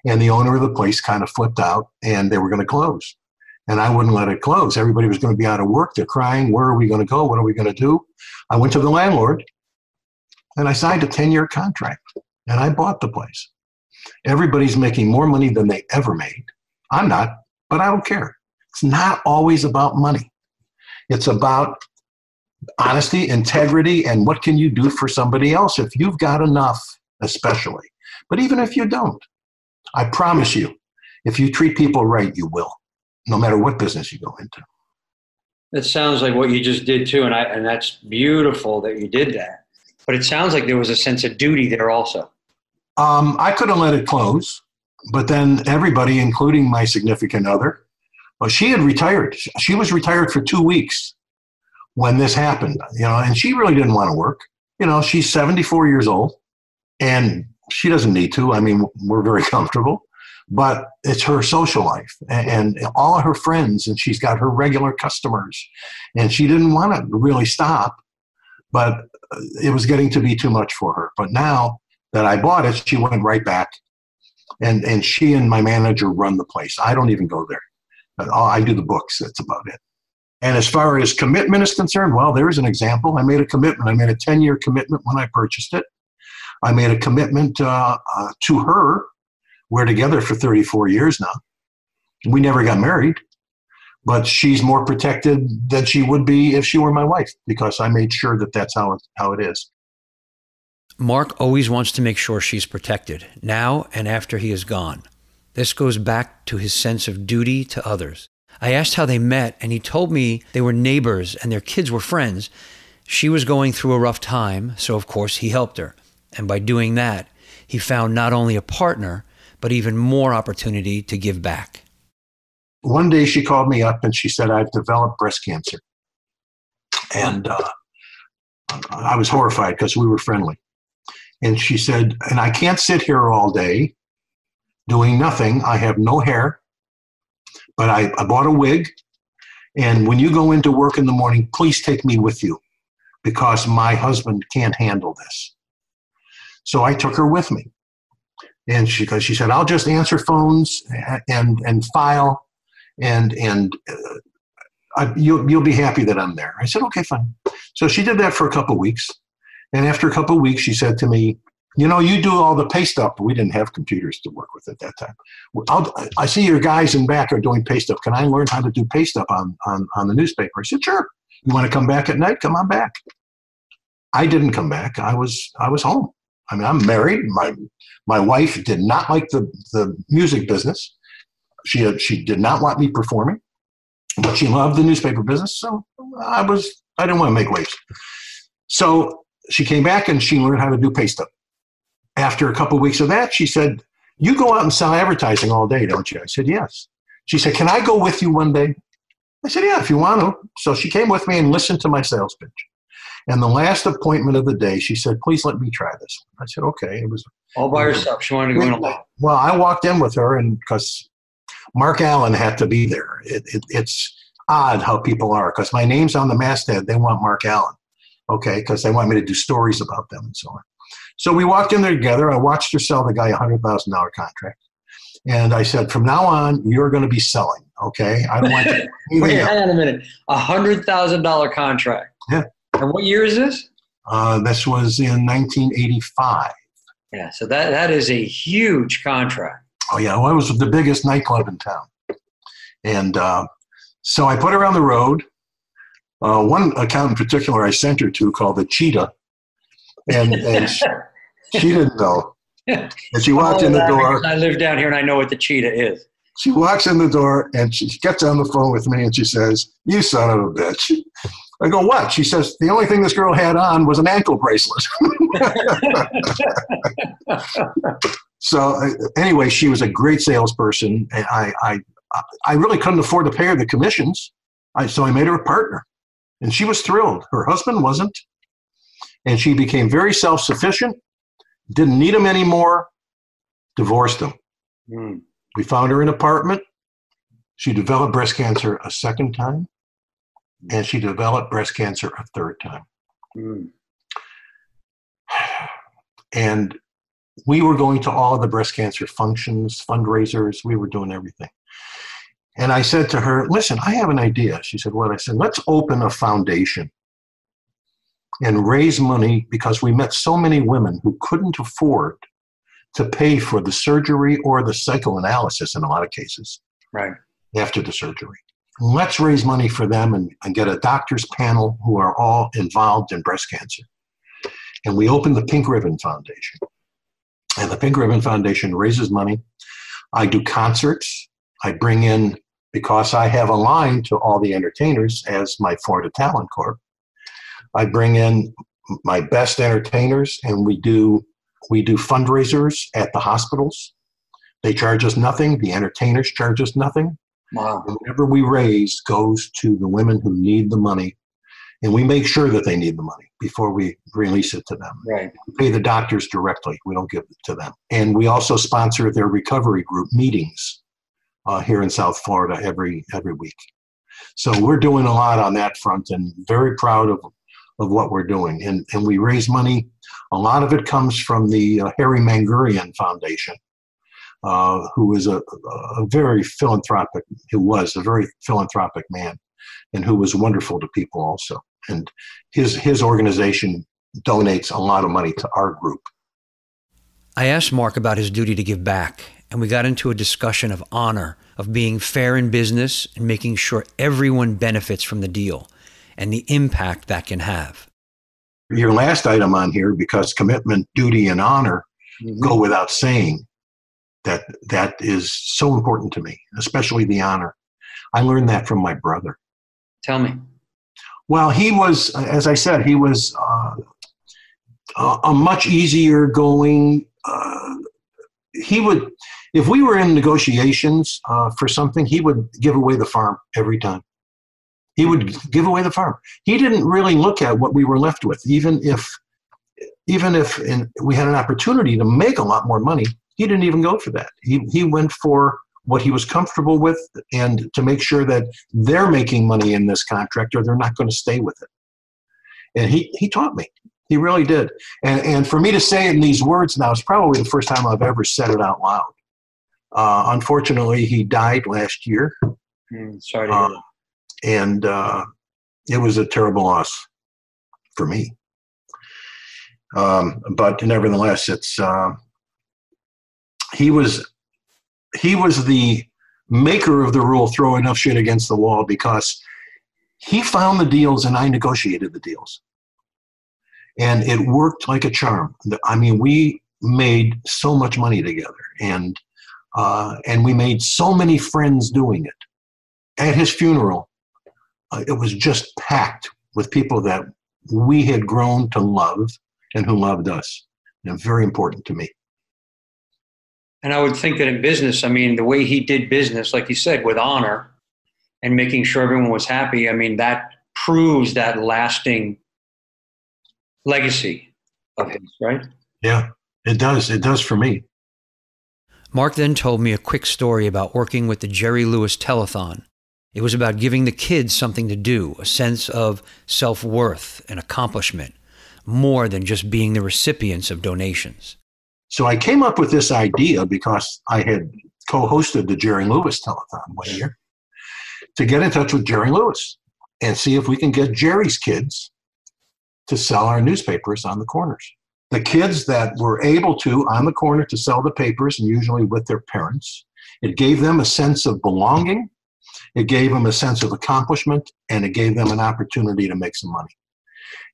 and the owner of the place kind of flipped out and they were going to close. And I wouldn't let it close. Everybody was going to be out of work. They're crying. Where are we going to go? What are we going to do? I went to the landlord and I signed a 10-year contract and I bought the place. Everybody's making more money than they ever made. I'm not, but I don't care. It's not always about money. It's about honesty, integrity, and what can you do for somebody else if you've got enough, especially. But even if you don't, I promise you, if you treat people right, you will, no matter what business you go into. That sounds like what you just did too, and that's beautiful that you did that. But it sounds like there was a sense of duty there also. I could have let it close, but then everybody, including my significant other, well, she had retired. She was retired for 2 weeks when this happened, and she really didn't want to work. She's 74 years old, and she doesn't need to. I mean, we're very comfortable, but it's her social life and all of her friends, and she's got her regular customers, and she didn't want to really stop, but it was getting to be too much for her. But now that I bought it, she went right back, and she and my manager run the place. I don't even go there. I do the books. That's about it. And as far as commitment is concerned, well, there's an example. I made a commitment. I made a 10-year commitment when I purchased it. I made a commitment to her. We're together for 34 years now. We never got married, but she's more protected than she would be if she were my wife, because I made sure that that's how it is. Mark always wants to make sure she's protected, now and after he is gone. This goes back to his sense of duty to others. I asked how they met, and he told me they were neighbors and their kids were friends. She was going through a rough time, so of course he helped her. And by doing that, he found not only a partner, but even more opportunity to give back. One day she called me up and she said, I've developed breast cancer. And I was horrified because we were friendly. And she said, and I can't sit here all day doing nothing. I have no hair, but I bought a wig. And when you go into work in the morning, please take me with you, because my husband can't handle this. So I took her with me. And she said, I'll just answer phones and file, and you'll be happy that I'm there. I said, okay, fine. So she did that for a couple of weeks. And after a couple of weeks, she said to me, you do all the pay stuff. We didn't have computers to work with at that time. I see your guys in back are doing pay stuff. Can I learn how to do pay stuff on the newspaper? I said, sure. You want to come back at night? Come on back. I didn't come back. I was home. I mean, I'm married. My wife did not like the music business. She did not want me performing, but she loved the newspaper business. So I didn't want to make waves. So she came back and she learned how to do pay stuff. After a couple of weeks of that, she said, you go out and sell advertising all day, don't you? I said, yes. She said, can I go with you one day? I said, yeah, if you want to. So she came with me and listened to my sales pitch. And the last appointment of the day, she said, please let me try this. I said, okay. It was all by herself. She wanted to go in alone. Well, I walked in with her, and because Mark Allen had to be there. It's odd how people are, because my name's on the masthead. They want Mark Allen, okay, because they want me to do stories about them and so on. So we walked in there together. I watched her sell the guy a $100,000 contract. And I said, from now on, you're going to be selling, okay? I don't want you. Wait, hang on a minute. $100,000 contract. Yeah. And what year is this? This was in 1985. Yeah, so that is a huge contract. Oh, yeah. Well, it was the biggest nightclub in town. And so I put her on the road. One account in particular I sent her to called the Cheetah. And she didn't know. And she walked in the door. I live down here and I know what the Cheetah is. She walks in the door and she gets on the phone with me and she says, you son of a bitch. I go, what? She says, the only thing this girl had on was an ankle bracelet. So anyway, she was a great salesperson. And I really couldn't afford to pay her the commissions. So I made her a partner. And she was thrilled. Her husband wasn't. And she became very self-sufficient, didn't need him anymore, divorced him. Mm. We found her an apartment. She developed breast cancer a second time, and she developed breast cancer a third time. Mm. And we were going to all of the breast cancer functions, fundraisers. We were doing everything. And I said to her, listen, I have an idea. She said, what? I said, let's open a foundation and raise money, because we met so many women who couldn't afford to pay for the surgery or the psychoanalysis in a lot of cases. Right. After the surgery. Let's raise money for them and get a doctor's panel who are all involved in breast cancer. And we opened the Pink Ribbon Foundation. And the Pink Ribbon Foundation raises money. I do concerts. I bring in, because I have a line to all the entertainers as my Florida Talent Corp, I bring in my best entertainers, and we do We do fundraisers at the hospitals. They charge us nothing. The entertainers charge us nothing. Wow. And whatever we raise goes to the women who need the money. And we make sure that they need the money before we release it to them. Right. We pay the doctors directly. We don't give it to them. And we also sponsor their recovery group meetings here in South Florida every week. So we're doing a lot on that front and very proud of what we're doing. And we raise money. A lot of it comes from the Harry Mangurian Foundation, who is a very philanthropic man and who was wonderful to people also. And his organization donates a lot of money to our group. I asked Mark about his duty to give back, and we got into a discussion of honor, of being fair in business and making sure everyone benefits from the deal and the impact that can have. Your last item on here, because commitment, duty, and honor go without saying, that is so important to me, especially the honor. I learned that from my brother. Tell me. Well, he was, as I said, he was a much easier going. He would, if we were in negotiations for something, he would give away the farm every time. He would give away the farm. He didn't really look at what we were left with, even if we had an opportunity to make a lot more money. He didn't even go for that. He went for what he was comfortable with and to make sure that they're making money in this contract or they're not going to stay with it. And he taught me. He really did. And for me to say it in these words now is probably the first time I've ever said it out loud. Unfortunately, he died last year. Sorry to hear that. And it was a terrible loss for me. But nevertheless, it's he was the maker of the rule, throw enough shit against the wall, because he found the deals and I negotiated the deals. And it worked like a charm. I mean, we made so much money together, and we made so many friends doing it. At his funeral, it was just packed with people that we had grown to love and who loved us. And very important to me. And I would think that in business, I mean, the way he did business, like you said, with honor and making sure everyone was happy, I mean, that proves that lasting legacy of his, right? Yeah, it does. It does for me. Mark then told me a quick story about working with the Jerry Lewis Telethon. It was about giving the kids something to do, a sense of self-worth and accomplishment, more than just being the recipients of donations. So I came up with this idea because I had co-hosted the Jerry Lewis Telethon one year, to get in touch with Jerry Lewis and see if we can get Jerry's kids to sell our newspapers on the corners. The kids that were able to, on the corner, to sell the papers, and usually with their parents, it gave them a sense of belonging, it gave them a sense of accomplishment, and it gave them an opportunity to make some money.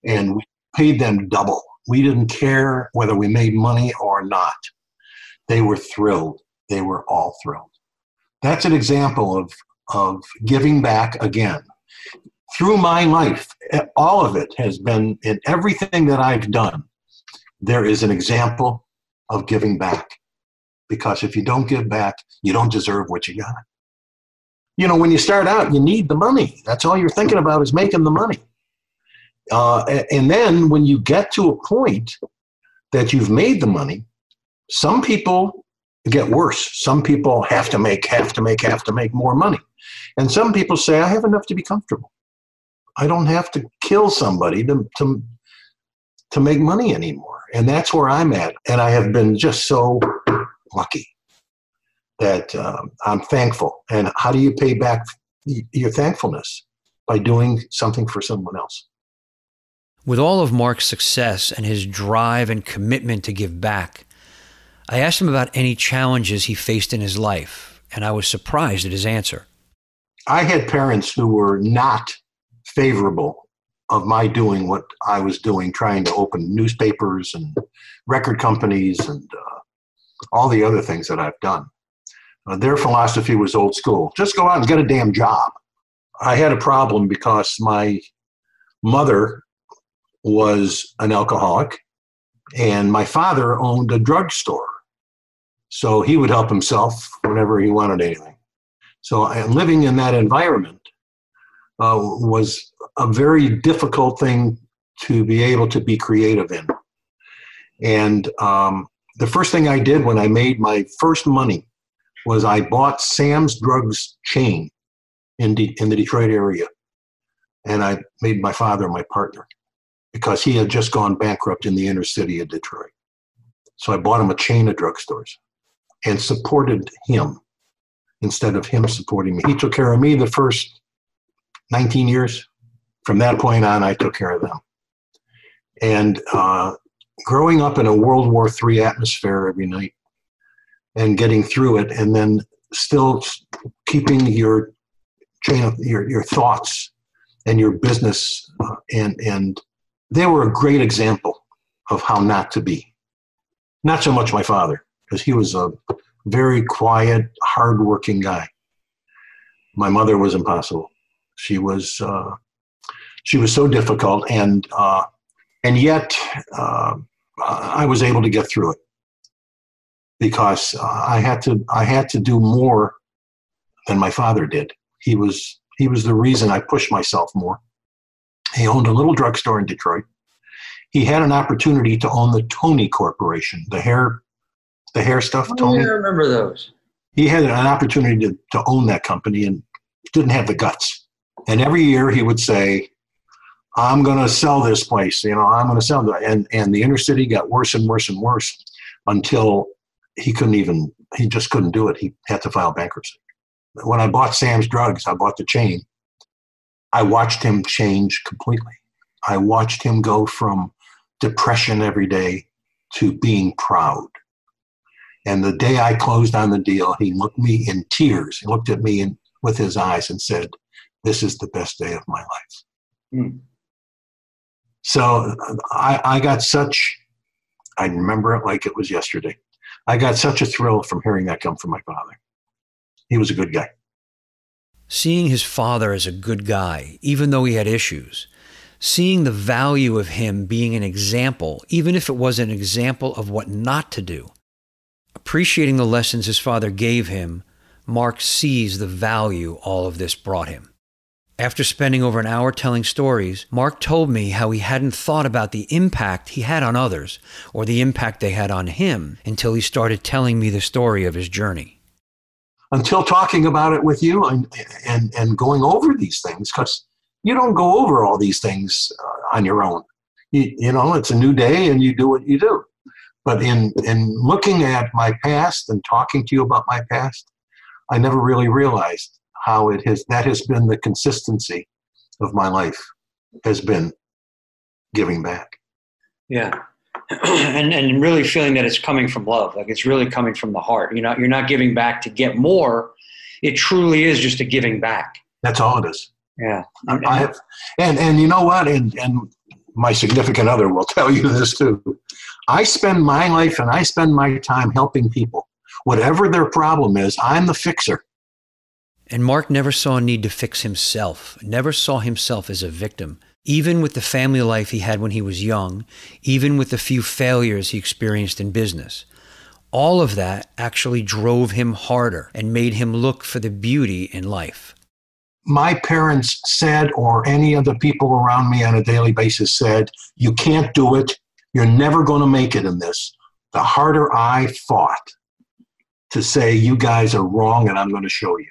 And we paid them double. We didn't care whether we made money or not. They were thrilled. They were all thrilled. That's an example of giving back again. Through my life, all of it has been, in everything that I've done, there is an example of giving back. Because if you don't give back, you don't deserve what you got. You know, when you start out, you need the money. That's all you're thinking about, is making the money. And then when you get to a point that you've made the money, some people get worse. Some people have to make more money. And some people say, I have enough to be comfortable. I don't have to kill somebody to make money anymore. And that's where I'm at. And I have been just so lucky that I'm thankful. And how do you pay back your thankfulness? By doing something for someone else. With all of Mark's success and his drive and commitment to give back, I asked him about any challenges he faced in his life, and I was surprised at his answer. I had parents who were not favorable of my doing what I was doing, trying to open newspapers and record companies and all the other things that I've done. Their philosophy was old school. Just go out and get a damn job. I had a problem because my mother was an alcoholic, And my father owned a drugstore, so he would help himself whenever he wanted anything. So living in that environment was a very difficult thing to be able to be creative in. And the first thing I did when I made my first money was I bought Sam's Drugs chain in the Detroit area. And I made my father my partner because he had just gone bankrupt in the inner city of Detroit. So I bought him a chain of drugstores and supported him instead of him supporting me. He took care of me the first 19 years. From that point on, I took care of them. And growing up in a World War III atmosphere every night and getting through it, and then still keeping your chain of your thoughts and your business, and they were a great example of how not to be. Not so much my father, because he was a very quiet, hardworking guy. My mother was impossible. She was so difficult, and yet I was able to get through it because I had to do more than my father did. He was the reason I pushed myself more. He owned a little drugstore in Detroit. He had an opportunity to own the Tony Corporation, the hair stuff. Oh, Tony. yeah, I remember those. He had an opportunity to own that company and didn't have the guts. And every year he would say, I'm going to sell this place. I'm going to sell that. And the inner city got worse and worse and worse until he just couldn't do it. He had to file bankruptcy. When I bought Sam's Drugs, I bought the chain. I watched him change completely. I watched him go from depression every day to being proud. And the day I closed on the deal, he looked me in tears. He looked at me with his eyes and said, "This is the best day of my life." Mm. So I remember it like it was yesterday. I got such a thrill from hearing that come from my father. He was a good guy. Seeing his father as a good guy, even though he had issues, seeing the value of him being an example, even if it was an example of what not to do, appreciating the lessons his father gave him, Mark sees the value all of this brought him. After spending over an hour telling stories, Mark told me how he hadn't thought about the impact he had on others or the impact they had on him until he started telling me the story of his journey. Until talking about it with you and going over these things, because you don't go over all these things on your own. It's a new day and you do what you do. But in looking at my past and talking to you about my past, I never really realized how that has been the consistency of my life, has been giving back. Yeah. and really feeling that it's coming from love, like it's really coming from the heart. You're not giving back to get more. It truly is just a giving back. That's all it is. Yeah. And you know what? And my significant other will tell you this too. I spend my life and I spend my time helping people. Whatever their problem is, I'm the fixer. And Mark never saw a need to fix himself, never saw himself as a victim. Even with the family life he had when he was young, even with the few failures he experienced in business, all of that actually drove him harder and made him look for the beauty in life. My parents said, or any of the people around me on a daily basis said, you can't do it. You're never going to make it in this. The harder I fought to say, you guys are wrong and I'm going to show you.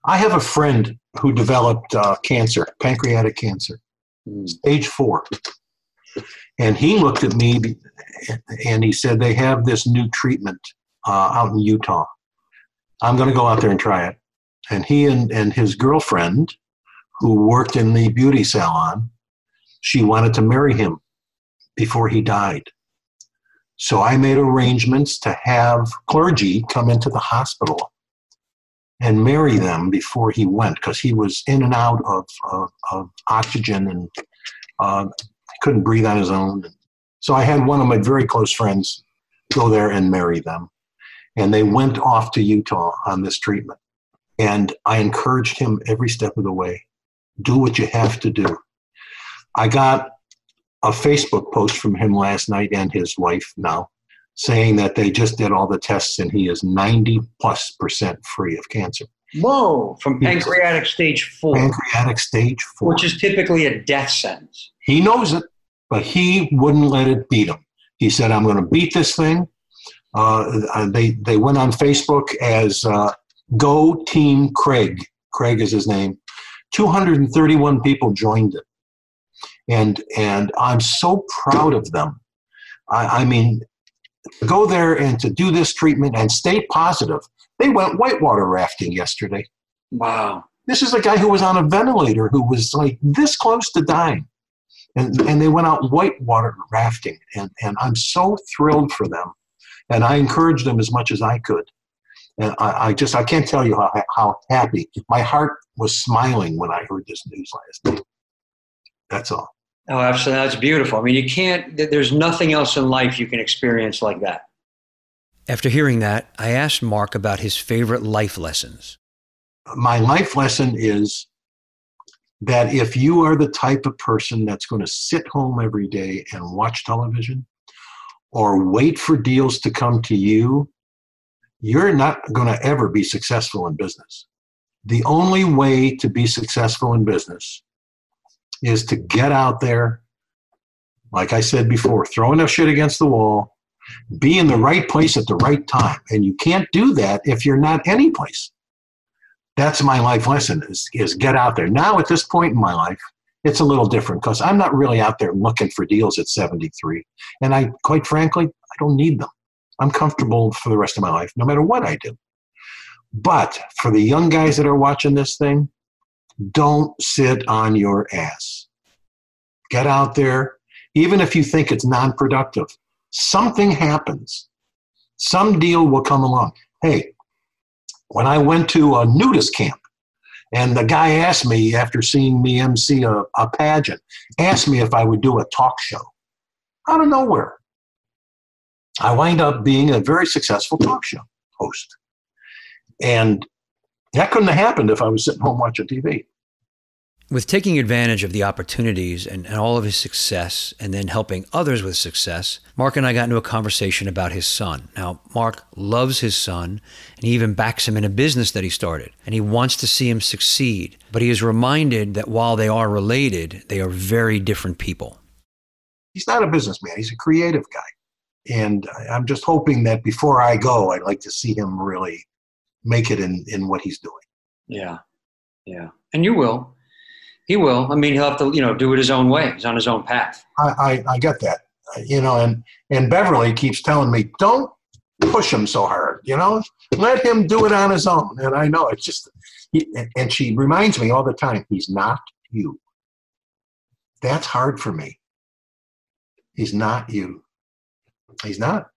I have a friend who developed cancer, pancreatic cancer, stage 4. And he looked at me and he said, they have this new treatment out in Utah. I'm going to go out there and try it. And he and his girlfriend, who worked in the beauty salon, she wanted to marry him before he died. So I made arrangements to have clergy come into the hospital and marry them before he went, because he was in and out of oxygen and couldn't breathe on his own. So I had one of my very close friends go there and marry them. And they went off to Utah on this treatment. And I encouraged him every step of the way. Do what you have to do. I got a Facebook post from him last night and his wife now saying that they just did all the tests and he is 90+% free of cancer. Whoa, from pancreatic stage 4. Pancreatic stage 4. Which is typically a death sentence. He knows it, but he wouldn't let it beat him. He said, I'm going to beat this thing. They went on Facebook as Go Team Craig. Craig is his name. 231 people joined it. And I'm so proud of them. I mean, to go there and to do this treatment and stay positive. They went whitewater rafting yesterday. Wow. This is a guy who was on a ventilator who was like this close to dying. And they went out whitewater rafting. And I'm so thrilled for them. And I encouraged them as much as I could. And I can't tell you how happy. My heart was smiling when I heard this news last night. That's all. Oh, absolutely. That's beautiful. I mean, there's nothing else in life you can experience like that. After hearing that, I asked Mark about his favorite life lessons. My life lesson is that if you are the type of person that's going to sit home every day and watch television or wait for deals to come to you, you're not going to ever be successful in business. The only way to be successful in business is to get out there, like I said before, throw enough shit against the wall, be in the right place at the right time. And you can't do that if you're not any place. That's my life lesson is get out there. Now at this point in my life, it's a little different because I'm not really out there looking for deals at 73. And quite frankly, I don't need them. I'm comfortable for the rest of my life, no matter what I do. But for the young guys that are watching this thing, don't sit on your ass. Get out there. Even if you think it's non-productive, something happens. Some deal will come along. Hey, when I went to a nudist camp, and the guy asked me, after seeing me MC a pageant, asked me if I would do a talk show. Out of nowhere. I wind up being a very successful talk show host. And that couldn't have happened if I was sitting home watching TV. With taking advantage of the opportunities and all of his success and then helping others with success, Mark and I got into a conversation about his son. Now, Mark loves his son, and he even backs him in a business that he started, and he wants to see him succeed. But he is reminded that while they are related, they are very different people. He's not a businessman. He's a creative guy. And I'm just hoping that before I go, I'd like to see him really make it in what he's doing. Yeah. Yeah. And you will. He will. I mean, he'll have to, do it his own way. He's on his own path. I get that, and Beverly keeps telling me, don't push him so hard, let him do it on his own. And I know it's just, and she reminds me all the time, he's not you. That's hard for me. He's not you. He's not.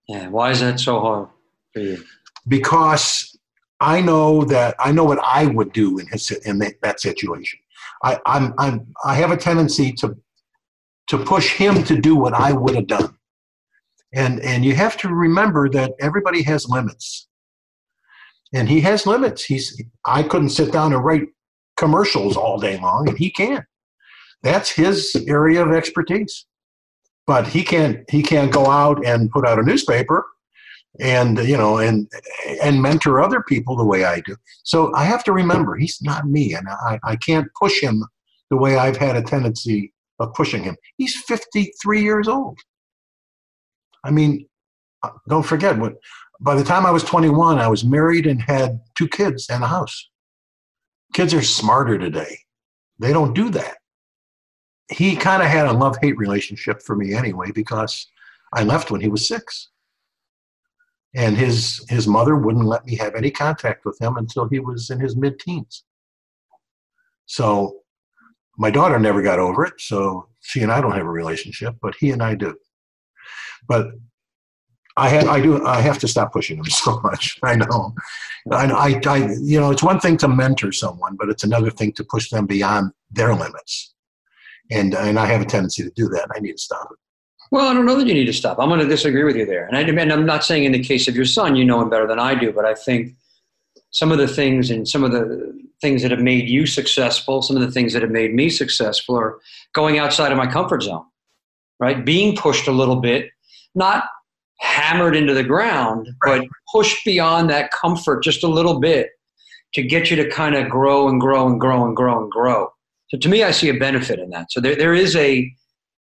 Yeah. Why is that so hard for you? Because I know what I would do in that situation. I have a tendency to push him to do what I would have done. And you have to remember that everybody has limits. And he has limits. I couldn't sit down and write commercials all day long, and he can. That's his area of expertise. But he can't go out and put out a newspaper and mentor other people the way I do. So I have to remember he's not me, and I can't push him the way I've had a tendency of pushing him. He's 53 years old. I mean, don't forget, by the time I was 21, I was married and had 2 kids and a house. Kids are smarter today. They don't do that. He kind of had a love-hate relationship for me anyway, because I left when he was 6. And his mother wouldn't let me have any contact with him until he was in his mid-teens. So my daughter never got over it, so she and I don't have a relationship, but he and I do. But I have to stop pushing him so much. I know. It's one thing to mentor someone, but it's another thing to push them beyond their limits. And I have a tendency to do that. I need to stop it. Well, I don't know that you need to stop. I'm going to disagree with you there. And I'm not saying in the case of your son, you know him better than I do, but I think some of the things that have made you successful, some of the things that have made me successful are going outside of my comfort zone. right? Being pushed a little bit, not hammered into the ground, but pushed beyond that comfort just a little bit to get you to kind of grow and grow and grow and grow and grow. So to me, I see a benefit in that. So there is a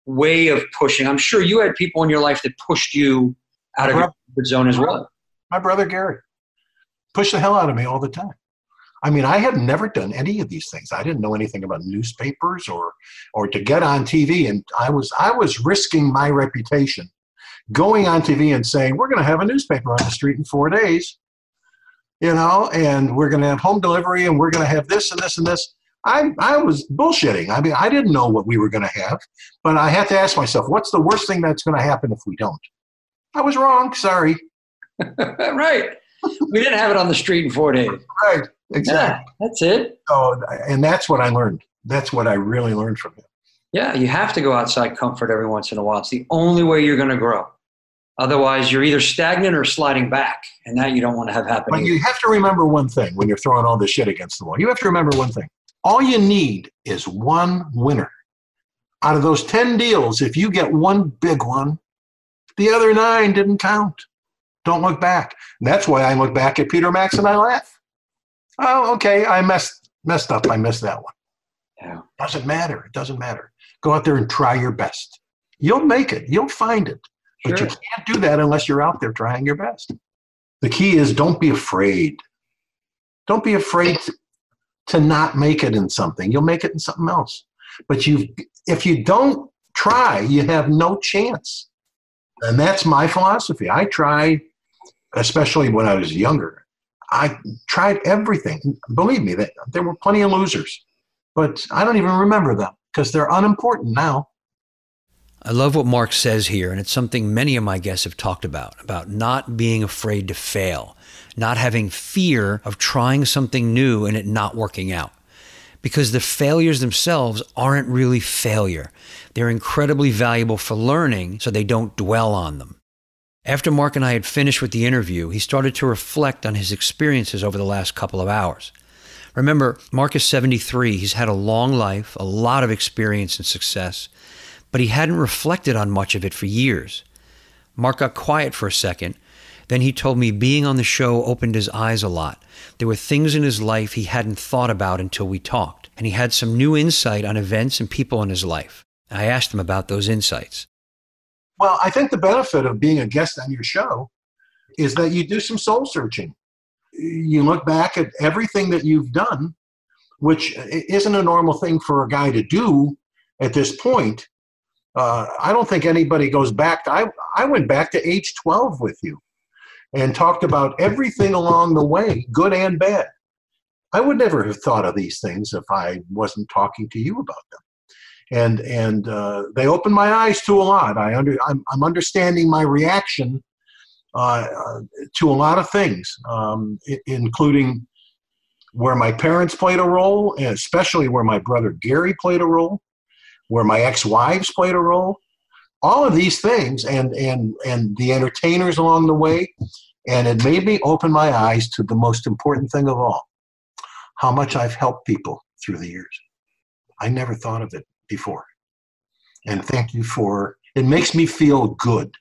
way of pushing. I'm sure you had people in your life that pushed you out of your comfort zone as well. My brother Gary pushed the hell out of me all the time. I mean, I had never done any of these things. I didn't know anything about newspapers or to get on TV. And I was risking my reputation going on TV and saying, we're going to have a newspaper on the street in 4 days, and we're going to have home delivery and we're going to have this and this and this. I was bullshitting. I mean, I didn't know what we were going to have, but I had to ask myself, what's the worst thing that's going to happen if we don't? I was wrong. Sorry. Right. We didn't have it on the street in 4 days. Right. Exactly. Yeah, that's it. So, and that's what I learned. That's what I really learned from him. Yeah, you have to go outside comfort every once in a while. It's the only way you're going to grow. Otherwise, you're either stagnant or sliding back, and that you don't want to have happen. But you have to remember one thing when you're throwing all this shit against the wall. You have to remember one thing. All you need is one winner. Out of those 10 deals, if you get one big one, the other 9 didn't count. Don't look back. And that's why I look back at Peter Max and I laugh. Oh, okay, I messed up. I missed that one. Yeah. Doesn't matter. It doesn't matter. Go out there and try your best. You'll make it. You'll find it. But you can't do that unless you're out there trying your best. The key is don't be afraid. Don't be afraid to not make it in something. You'll make it in something else. But if you don't try, you have no chance. And that's my philosophy. I tried, especially when I was younger, I tried everything. Believe me, there were plenty of losers. But I don't even remember them because they're unimportant now. I love what Mark says here, and it's something many of my guests have talked about not being afraid to fail, not having fear of trying something new and it not working out. Because the failures themselves aren't really failure. They're incredibly valuable for learning, so they don't dwell on them. After Mark and I had finished with the interview, he started to reflect on his experiences over the last couple of hours. Remember, Mark is 73. He's had a long life, a lot of experience and success, but he hadn't reflected on much of it for years. Mark got quiet for a second. Then he told me being on the show opened his eyes a lot. There were things in his life he hadn't thought about until we talked, and he had some new insight on events and people in his life. I asked him about those insights. Well, I think the benefit of being a guest on your show is that you do some soul searching. You look back at everything that you've done, which isn't a normal thing for a guy to do at this point. I don't think anybody goes back. I went back to age 12 with you and talked about everything along the way, good and bad. I would never have thought of these things if I wasn't talking to you about them. And they opened my eyes to a lot. I'm understanding my reaction to a lot of things, including where my parents played a role, and especially where my brother Gary played a role, where my ex-wives played a role. All of these things and the entertainers along the way. And it made me open my eyes to the most important thing of all, how much I've helped people through the years. I never thought of it before. And thank you it makes me feel good.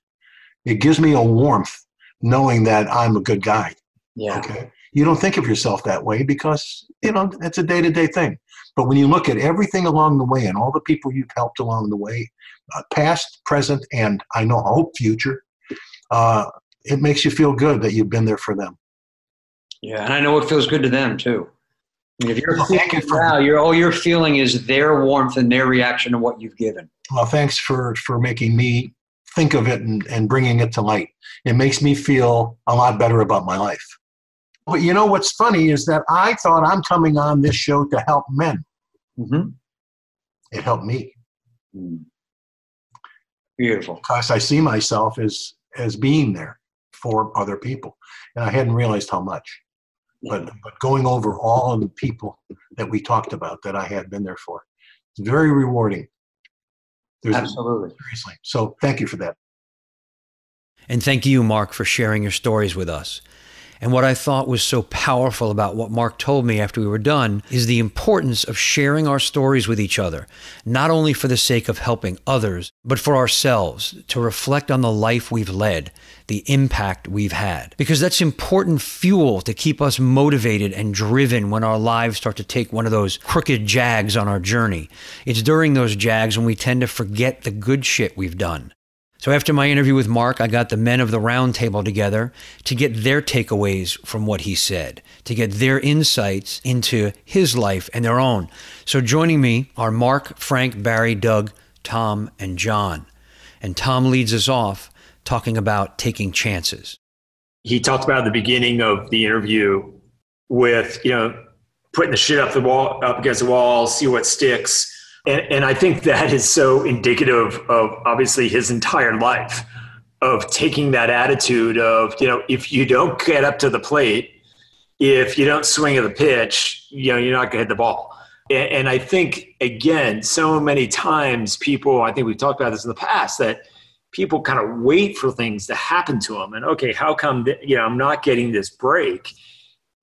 It gives me a warmth knowing that I'm a good guy. Yeah. Okay. You don't think of yourself that way because, it's a day-to-day thing. But when you look at everything along the way and all the people you've helped along the way, past, present, and I hope future, it makes you feel good that you've been there for them. Yeah, and I know it feels good to them too. I mean, if you're all you're feeling is their warmth and their reaction to what you've given. Well, thanks for making me think of it and bringing it to light. It makes me feel a lot better about my life. But what's funny is that I thought I'm coming on this show to help men. Mm-hmm. It helped me. Beautiful. Because I see myself as being there for other people. And I hadn't realized how much. But going over all of the people that we talked about that I had been there for, it's very rewarding. Absolutely. Seriously. So thank you for that. And thank you, Mark, for sharing your stories with us. And what I thought was so powerful about what Mark told me after we were done is the importance of sharing our stories with each other, not only for the sake of helping others, but for ourselves to reflect on the life we've led, the impact we've had. Because that's important fuel to keep us motivated and driven when our lives start to take one of those crooked jags on our journey. It's during those jags when we tend to forget the good shit we've done. So after my interview with Mark, I got the men of the round table together to get their takeaways from what he said, to get their insights into his life and their own. So joining me are Mark, Frank, Barry, Doug, Tom, and John. And Tom leads us off talking about taking chances. He talked about at the beginning of the interview with, putting the shit up against the wall, see what sticks. And I think that is so indicative of obviously his entire life, of taking that attitude of, if you don't get up to the plate, if you don't swing at the pitch, you're not going to hit the ball. And I think, again, so many times people, I think we've talked about this in the past, that people kind of wait for things to happen to them. And okay, how come, I'm not getting this break?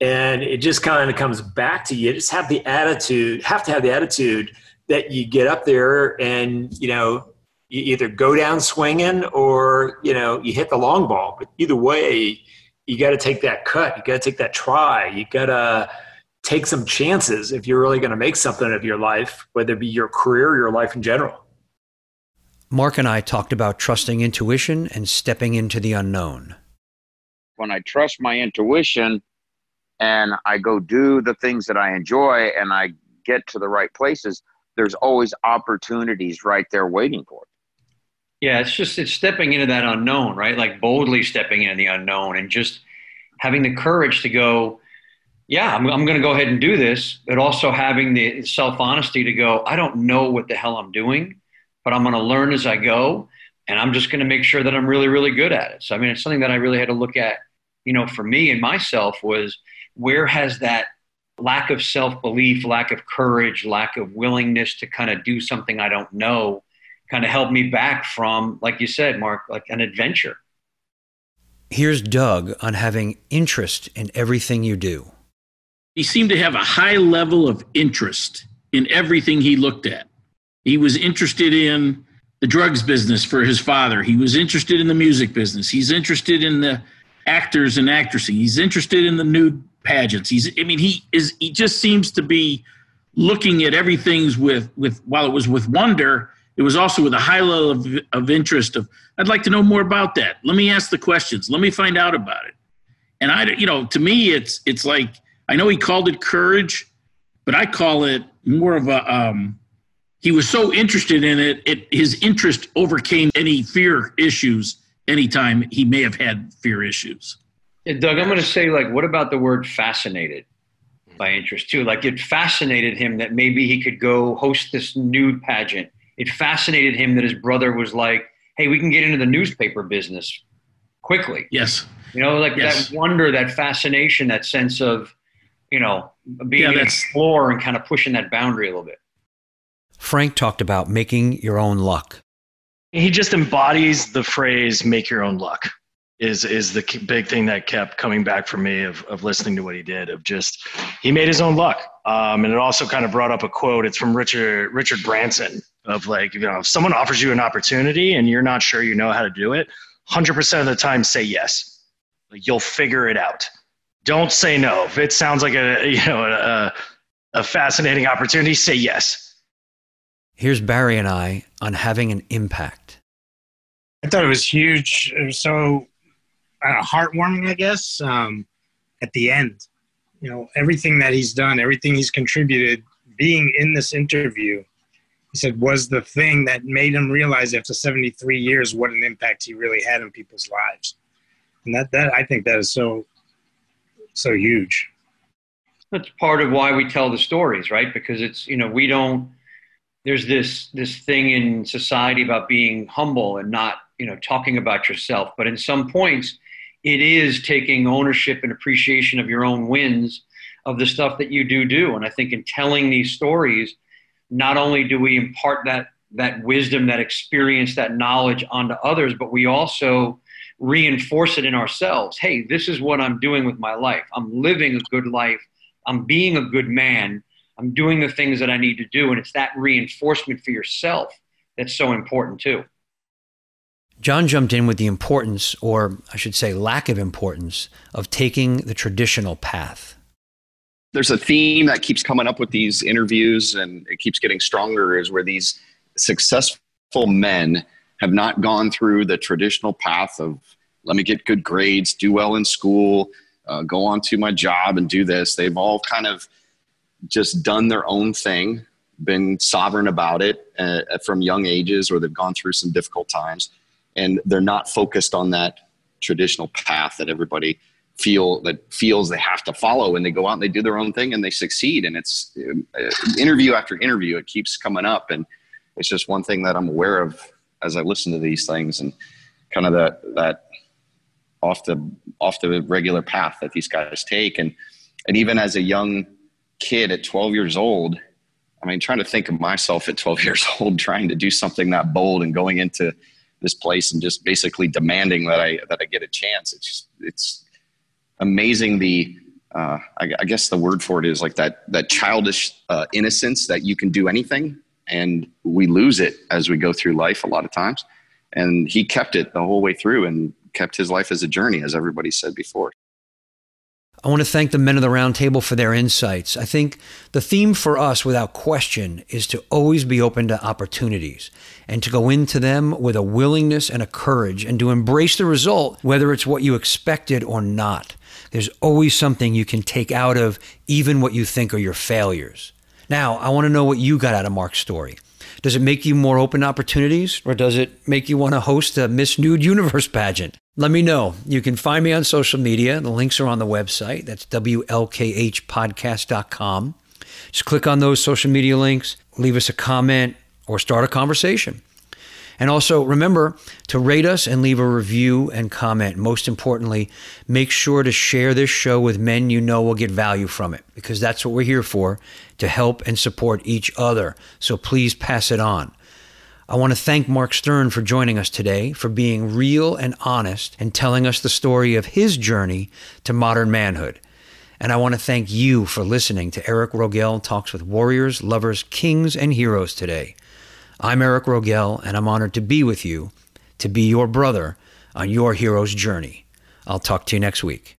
And it just kind of comes back to you. Just have to have the attitude that you get up there and, you either go down swinging or, you hit the long ball. But either way, you got to take that cut. You got to take that try. You got to take some chances if you're really going to make something of your life, whether it be your career or your life in general. Mark and I talked about trusting intuition and stepping into the unknown. When I trust my intuition and I go do the things that I enjoy and I get to the right places, there's always opportunities right there waiting for it. Yeah, it's stepping into that unknown, right? Like boldly stepping into the unknown and just having the courage to go, yeah, I'm going to go ahead and do this, but also having the self-honesty to go, I don't know what the hell I'm doing, but I'm going to learn as I go, and I'm just going to make sure that I'm really, really good at it. So, it's something that I really had to look at, for me and myself was, where has that lack of self-belief, lack of courage, lack of willingness to kind of do something I don't know kind of helped me back from, like you said, Mark, like an adventure. Here's Doug on having interest in everything you do. He seemed to have a high level of interest in everything he looked at. He was interested in the drugs business for his father. He was interested in the music business. He's interested in the actors and actresses. He's interested in the nude pageants. He just seems to be looking at everything with while it was with wonder, it was also with a high level of interest of, I'd like to know more about that. Let me ask the questions. Let me find out about it. And to me, it's like, I know he called it courage, but I call it more of a, he was so interested in it, his interest overcame any fear issues anytime he may have had fear issues. Yeah, Doug, I'm going to say, what about the word fascinated by interest too? Like, it fascinated him that maybe he could go host this nude pageant. It fascinated him that his brother was like, hey, we can get into the newspaper business quickly. Yes. Yes. That wonder, that fascination, that sense of, being able to explore and kind of pushing that boundary a little bit. Frank talked about making your own luck. He just embodies the phrase "make your own luck." Is the big thing that kept coming back for me of listening to what he did, of just, he made his own luck. And it also kind of brought up a quote. It's from Richard Branson of if someone offers you an opportunity and you're not sure you know how to do it, 100% of the time say yes. You'll figure it out. Don't say no. If it sounds like a fascinating opportunity, say yes. Here's Barry and I on having an impact. I thought it was huge. It was so heartwarming, I guess, at the end. Everything that he's done, everything he's contributed, being in this interview, he said, was the thing that made him realize after 73 years what an impact he really had on people's lives. And that I think that is so huge. That's part of why we tell the stories, right? Because it's, there's this thing in society about being humble and not, talking about yourself. But in some points, it is taking ownership and appreciation of your own wins, of the stuff that you do. And I think in telling these stories, not only do we impart that wisdom, that experience, that knowledge onto others, but we also reinforce it in ourselves. Hey, this is what I'm doing with my life. I'm living a good life. I'm being a good man. I'm doing the things that I need to do. And it's that reinforcement for yourself that's so important too. John jumped in with the importance, or I should say lack of importance, of taking the traditional path. There's a theme that keeps coming up with these interviews, and it keeps getting stronger, is where these successful men have not gone through the traditional path of, let me get good grades, do well in school, go on to my job and do this. They've all kind of just done their own thing, been sovereign about it from young ages, or they've gone through some difficult times, and they're not focused on that traditional path that everybody feels they have to follow, and they go out and they do their own thing and they succeed. And it's interview after interview, it keeps coming up, and it's just one thing that I'm aware of as I listen to these things, and kind of that off the regular path that these guys take. And even as a young kid at 12 years old, I mean, trying to think of myself at 12 years old, trying to do something that bold and going into this place and just basically demanding that I get a chance. It's amazing. I guess the word for it is like that childish innocence that you can do anything, and we lose it as we go through life a lot of times. And he kept it the whole way through and kept his life as a journey, as everybody said before. I want to thank the men of the round table for their insights. I think the theme for us, without question, is to always be open to opportunities and to go into them with a willingness and a courage, and to embrace the result, whether it's what you expected or not. There's always something you can take out of even what you think are your failures. Now, I want to know what you got out of Mark's story. Does it make you more open to opportunities, or does it make you want to host a Miss Nude Universe pageant? Let me know. You can find me on social media. The links are on the website. That's WLKHpodcast.com. Just click on those social media links, leave us a comment, or start a conversation. And also remember to rate us and leave a review and comment. Most importantly, make sure to share this show with men you know will get value from it, because that's what we're here for, to help and support each other. So please pass it on. I want to thank Mark Stern for joining us today, for being real and honest and telling us the story of his journey to modern manhood. And I want to thank you for listening to Eric Rogel Talks with Warriors, Lovers, Kings, and Heroes today. I'm Eric Rogel, and I'm honored to be with you, to be your brother on your hero's journey. I'll talk to you next week.